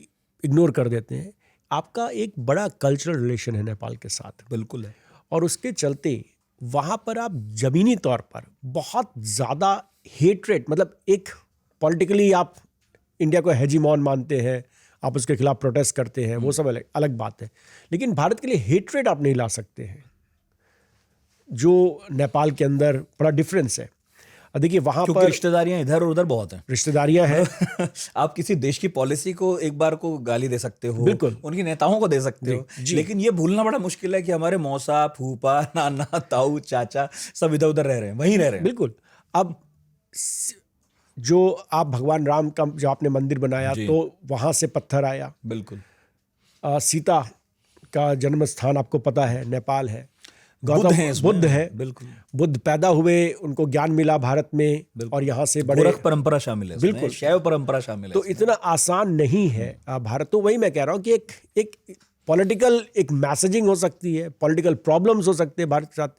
इग्नोर कर देते हैं। आपका एक बड़ा कल्चरल रिलेशन है नेपाल के साथ, बिल्कुल है, और उसके चलते वहाँ पर आप ज़मीनी तौर पर बहुत ज़्यादा हेट्रेट, मतलब एक पॉलिटिकली आप इंडिया को हेजीमॉन मानते हैं, आप उसके खिलाफ प्रोटेस्ट करते हैं, वो सब अलग बात है, लेकिन भारत के लिए हेट्रेट आप नहीं ला सकते हैं, जो नेपाल के अंदर बड़ा डिफरेंस है। देखिए वहाँ पर रिश्तेदारियां इधर और उधर बहुत हैं, रिश्तेदारियां हैं। आप किसी देश की पॉलिसी को एक बार को गाली दे सकते हो, बिल्कुल, उनकी नेताओं को दे सकते हो, लेकिन ये भूलना बड़ा मुश्किल है कि हमारे मौसा, फूफा, नाना, ताऊ, चाचा सब इधर उधर रह रहे हैं, वहीं रह रहे हैं। बिल्कुल। अब जो आप भगवान राम का जो आपने मंदिर बनाया, तो वहाँ से पत्थर आया। बिल्कुल। सीता का जन्म स्थान आपको पता है नेपाल है। बुद्ध है, बिल्कुल। बुद्ध पैदा हुए, उनको ज्ञान मिला भारत में, और यहाँ से बड़े गोरख परंपरा शामिल है, बिल्कुल शैव परंपरा शामिल है। तो इतना आसान नहीं है भारत। तो वही मैं कह रहा हूँ कि एक पॉलिटिकल एक मैसेजिंग हो सकती है, पॉलिटिकल प्रॉब्लम्स हो सकते हैं भारत के साथ,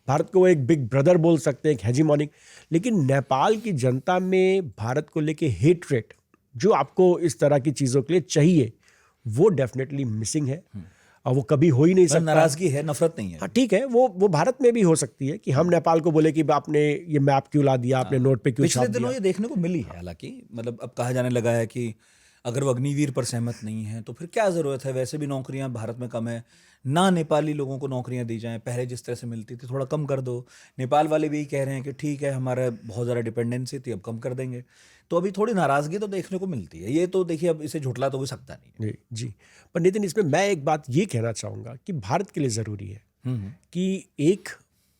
भारत को एक बिग ब्रदर बोल सकते हैं, एक हेजीमोनिक, लेकिन नेपाल की जनता में भारत को लेके हेट्रेट जो आपको इस तरह की चीज़ों के लिए चाहिए, वो डेफिनेटली मिसिंग है, और वो कभी हो ही नहीं सकता। नाराजगी है, नफरत नहीं है। हाँ ठीक है, वो भारत में भी हो सकती है कि हम नेपाल को बोले कि आपने ये मैप क्यों ला दिया, आपने नोट पे क्यों छाप दिया। पिछले दिनों ये देखने को मिली है, हालांकि मतलब अब कहा जाने लगा है कि अगर वो अग्निवीर पर सहमत नहीं है तो फिर क्या ज़रूरत है, वैसे भी नौकरियां भारत में कम है, ना नेपाली लोगों को नौकरियां दी जाएं, पहले जिस तरह से मिलती थी थोड़ा कम कर दो। नेपाल वाले भी यही कह रहे हैं कि ठीक है, हमारा बहुत ज़्यादा डिपेंडेंसी थी, अब कम कर देंगे। तो अभी थोड़ी नाराज़गी तो देखने को मिलती है। ये तो देखिए, अब इसे झुठला तो हो सकता नहीं। जी, पर नितिन, इसमें मैं एक बात ये कहना चाहूँगा कि भारत के लिए ज़रूरी है कि एक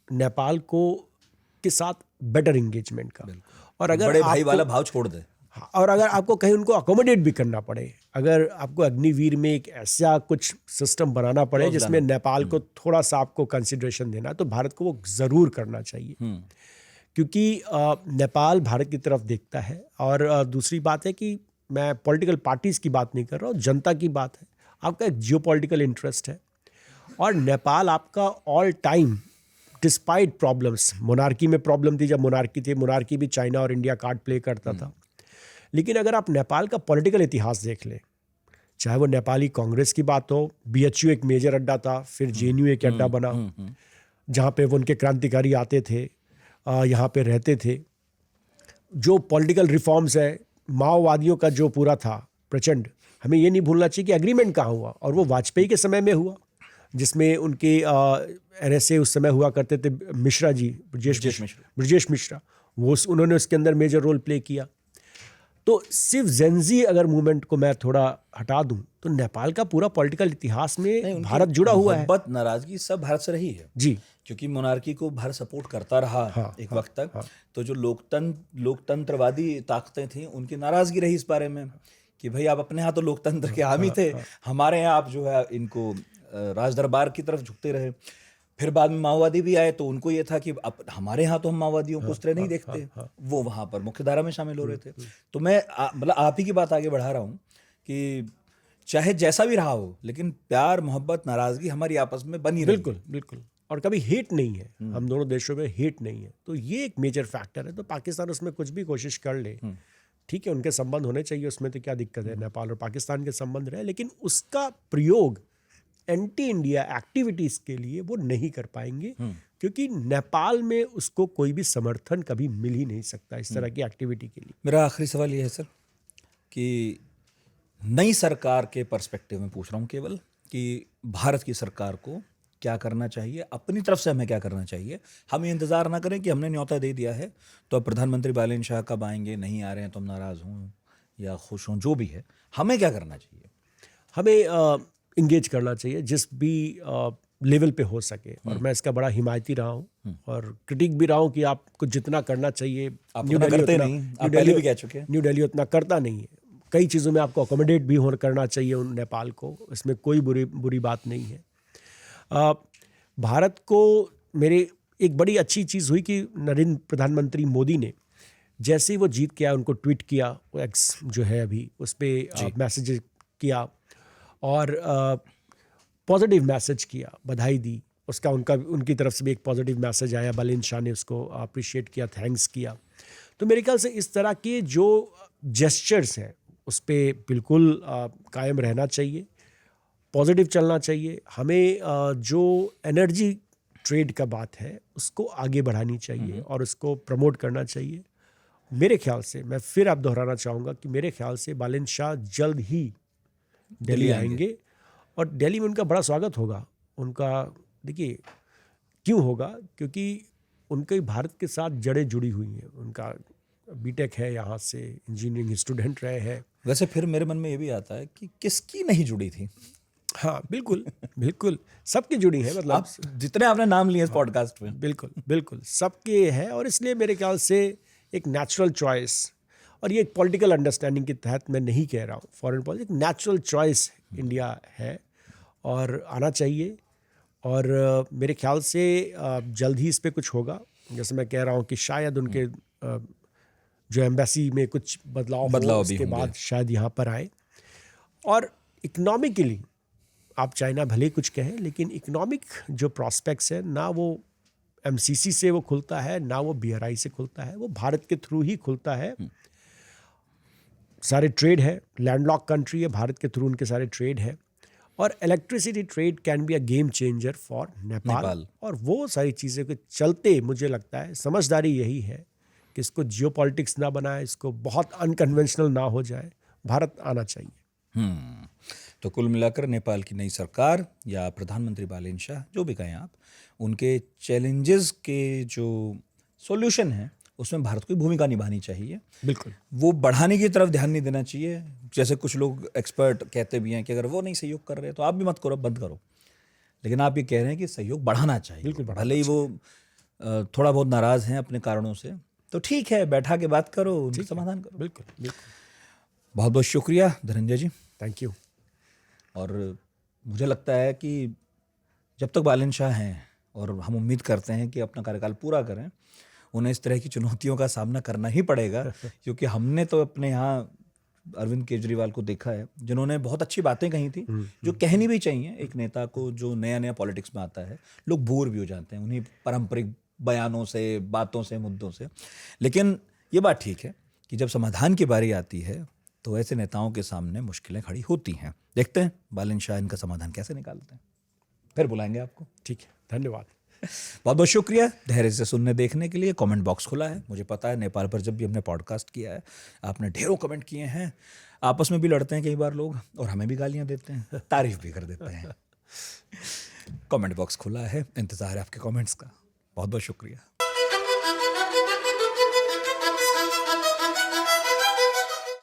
नेपाल को के साथ बेटर इंगेजमेंट का, और अगर बड़े भाई वाला भाव छोड़ दे, और अगर आपको कहीं उनको अकोमोडेट भी करना पड़े, अगर आपको अग्निवीर में एक ऐसा कुछ सिस्टम बनाना पड़े जिसमें नेपाल को थोड़ा सा आपको कंसिडरेशन देना, तो भारत को वो ज़रूर करना चाहिए, क्योंकि नेपाल भारत की तरफ देखता है। और दूसरी बात है कि मैं पॉलिटिकल पार्टीज़ की बात नहीं कर रहा हूँ, जनता की बात है। आपका एक जियोपॉलिटिकल इंटरेस्ट है, और नेपाल आपका all time despite problems, monarchy में प्रॉब्लम थी, जब मोनार्की भी चाइना और इंडिया कार्ड प्ले करता था, लेकिन अगर आप नेपाल का पॉलिटिकल इतिहास देख लें, चाहे वो नेपाली कांग्रेस की बात हो, बीएचयू एक मेजर अड्डा था, फिर जेएनयू एक अड्डा बना, जहाँ पे वो उनके क्रांतिकारी आते थे, यहाँ पे रहते थे। जो पॉलिटिकल रिफॉर्म्स है, माओवादियों का जो पूरा था प्रचंड, हमें ये नहीं भूलना चाहिए कि एग्रीमेंट कहाँ हुआ, और वो वाजपेयी के समय में हुआ, जिसमें उनके एनएसए उस समय हुआ करते थे, मिश्रा जी, ब्रजेश मिश्रा, उन्होंने उसके अंदर मेजर रोल प्ले किया। तो सिर्फ जेंजी अगर मूवमेंट को मैं थोड़ा हटा दूं तो नेपाल का पूरा पॉलिटिकल इतिहास में भारत जुड़ा हुआ है। मोहब्बत नाराजगी सब भारत से रही है जी, क्योंकि मोनार्की को भारत सपोर्ट करता रहा एक वक्त तक। तो जो लोकतंत्रवादी ताकतें थी उनकी नाराजगी रही इस बारे में कि भाई आप अपने यहाँ तो लोकतंत्र के हामी थे, हमारे यहाँ आप जो है इनको राज दरबार की तरफ झुकते रहे। फिर बाद में माओवादी भी आए तो उनको ये था कि अब हमारे यहाँ तो हम माओवादियों को उस तरह नहीं देखते, वो वहाँ पर मुख्यधारा में शामिल हो रहे थे। तो मैं मतलब आप ही की बात आगे बढ़ा रहा हूँ कि चाहे जैसा भी रहा हो, लेकिन प्यार, मोहब्बत, नाराजगी हमारी आपस में बनी रही। बिल्कुल बिल्कुल, और कभी हेट नहीं है, हम दोनों देशों में हेट नहीं है, तो ये एक मेजर फैक्टर है। तो पाकिस्तान उसमें कुछ भी कोशिश कर ले, ठीक है, उनके संबंध होने चाहिए, उसमें तो क्या दिक्कत है, नेपाल और पाकिस्तान के संबंध रहे, लेकिन उसका प्रयोग एंटी इंडिया एक्टिविटीज के लिए वो नहीं कर पाएंगे, क्योंकि नेपाल में उसको कोई भी समर्थन कभी मिल ही नहीं सकता इस तरह की एक्टिविटी के लिए। मेरा आखिरी सवाल ये है सर कि नई सरकार के पर्सपेक्टिव में पूछ रहा हूँ केवल, कि भारत की सरकार को क्या करना चाहिए, अपनी तरफ से हमें क्या करना चाहिए। हम ये इंतज़ार ना करें कि हमने न्योता दे दिया है तो अब प्रधानमंत्री बालन शाह कब आएंगे, नहीं आ रहे हैं तो हम नाराज़ हों या खुश हों, जो भी है, हमें क्या करना चाहिए? हमें इंगेज करना चाहिए जिस भी लेवल पे हो सके, और मैं इसका बड़ा हिमायती रहा हूँ और क्रिटिक भी रहा हूँ कि आपको जितना करना चाहिए, न्यू दिल्ली उतना करता नहीं है। कई चीज़ों में आपको अकोमोडेट भी करना चाहिए उन नेपाल को, इसमें कोई बुरी बात नहीं है। भारत को मेरे एक बड़ी अच्छी चीज़ हुई कि नरेंद्र प्रधानमंत्री मोदी ने जैसे ही वो जीत के आए, उनको ट्वीट किया, एक्स जो है अभी उस पर मैसेज किया और पॉजिटिव मैसेज किया, बधाई दी, उसका उनकी तरफ से भी एक पॉजिटिव मैसेज आया, बालन शाह ने उसको अप्रिशिएट किया, थैंक्स किया। तो मेरे ख्याल से इस तरह के जो जेस्चर्स हैं उस पर बिल्कुल कायम रहना चाहिए, पॉजिटिव चलना चाहिए। हमें जो एनर्जी ट्रेड का बात है उसको आगे बढ़ानी चाहिए और उसको प्रमोट करना चाहिए। मेरे ख्याल से, मैं फिर आप दोहराना चाहूँगा कि मेरे ख्याल से बालन शाह जल्द ही दिल्ली आएंगे और दिल्ली में उनका बड़ा स्वागत होगा। उनका देखिए क्यों होगा, क्योंकि उनके भारत के साथ जड़ें जुड़ी हुई हैं। उनका बीटेक है, यहाँ से इंजीनियरिंग स्टूडेंट रहे हैं। वैसे फिर मेरे मन में ये भी आता है कि किसकी नहीं जुड़ी थी। हाँ बिल्कुल बिल्कुल, सबकी जुड़ी है, मतलब आप जितने आपने नाम लिए इस पॉडकास्ट में, बिल्कुल बिल्कुल सबके है। और इसलिए मेरे ख्याल से एक नेचुरल चॉइस, और ये एक पॉलिटिकल अंडरस्टैंडिंग के तहत मैं नहीं कह रहा हूँ, फॉरेन पॉलिसी एक नेचुरल चॉइस इंडिया है और आना चाहिए। और मेरे ख्याल से जल्द ही इस पर कुछ होगा। जैसे मैं कह रहा हूँ कि शायद उनके जो एम्बेसी में कुछ बदलाव हो, उसके बाद शायद यहाँ पर आए। और इकोनॉमिकली आप चाइना भले ही कुछ कहें, लेकिन इकोनॉमिक जो प्रॉस्पेक्ट्स है ना, वो एमसीसी से वो खुलता है, ना वो बीआरआई से खुलता है, वो भारत के थ्रू ही खुलता है। सारे ट्रेड है, लैंडलॉक कंट्री है, भारत के थ्रू उनके सारे ट्रेड है। और electricity trade can be a game changer for Nepal. और वो सारी चीज़ें के चलते मुझे लगता है समझदारी यही है कि इसको जियोपॉलिटिक्स ना बनाए, इसको बहुत अनकन्वेंशनल ना हो जाए, भारत आना चाहिए। तो कुल मिलाकर नेपाल की नई सरकार या प्रधानमंत्री बालन शाह, जो भी कहें आप, उनके चैलेंजेस के जो सॉल्यूशन है उसमें भारत को भूमिका निभानी चाहिए। बिल्कुल, वो बढ़ाने की तरफ ध्यान नहीं देना चाहिए। जैसे कुछ लोग एक्सपर्ट कहते भी हैं कि अगर वो नहीं सहयोग कर रहे तो आप भी मत करो, बंद करो। लेकिन आप ये कह रहे हैं कि सहयोग बढ़ाना चाहिए। बिल्कुल, भले ही वो थोड़ा बहुत नाराज़ हैं अपने कारणों से, तो ठीक है, बैठा के बात करो, उनका समाधान करो। बिल्कुल बिल्कुल। बहुत बहुत शुक्रिया धनंजय जी, थैंक यू। और मुझे लगता है कि जब तक बालन शाह हैं, और हम उम्मीद करते हैं कि अपना कार्यकाल पूरा करें, उन्हें इस तरह की चुनौतियों का सामना करना ही पड़ेगा। क्योंकि हमने तो अपने यहाँ अरविंद केजरीवाल को देखा है, जिन्होंने बहुत अच्छी बातें कही थी, जो कहनी भी चाहिए एक नेता को जो नया नया पॉलिटिक्स में आता है। लोग बोर भी हो जाते हैं उन्हीं पारंपरिक बयानों से, बातों से, मुद्दों से। लेकिन ये बात ठीक है कि जब समाधान की बारी आती है तो ऐसे नेताओं के सामने मुश्किलें खड़ी होती हैं। देखते हैं बालन शाह इनका समाधान कैसे निकालते हैं। फिर बुलाएंगे आपको। ठीक है, धन्यवाद। बहुत बहुत शुक्रिया धैर्य से सुनने देखने के लिए। कमेंट बॉक्स खुला है। मुझे पता है नेपाल पर जब भी हमने पॉडकास्ट किया है आपने ढेरों कमेंट किए हैं। आपस में भी लड़ते हैं कई बार लोग और हमें भी गालियां देते हैं, तारीफ भी कर देते हैं। कमेंट बॉक्स खुला है, इंतजार है आपके कमेंट्स का। बहुत बहुत शुक्रिया।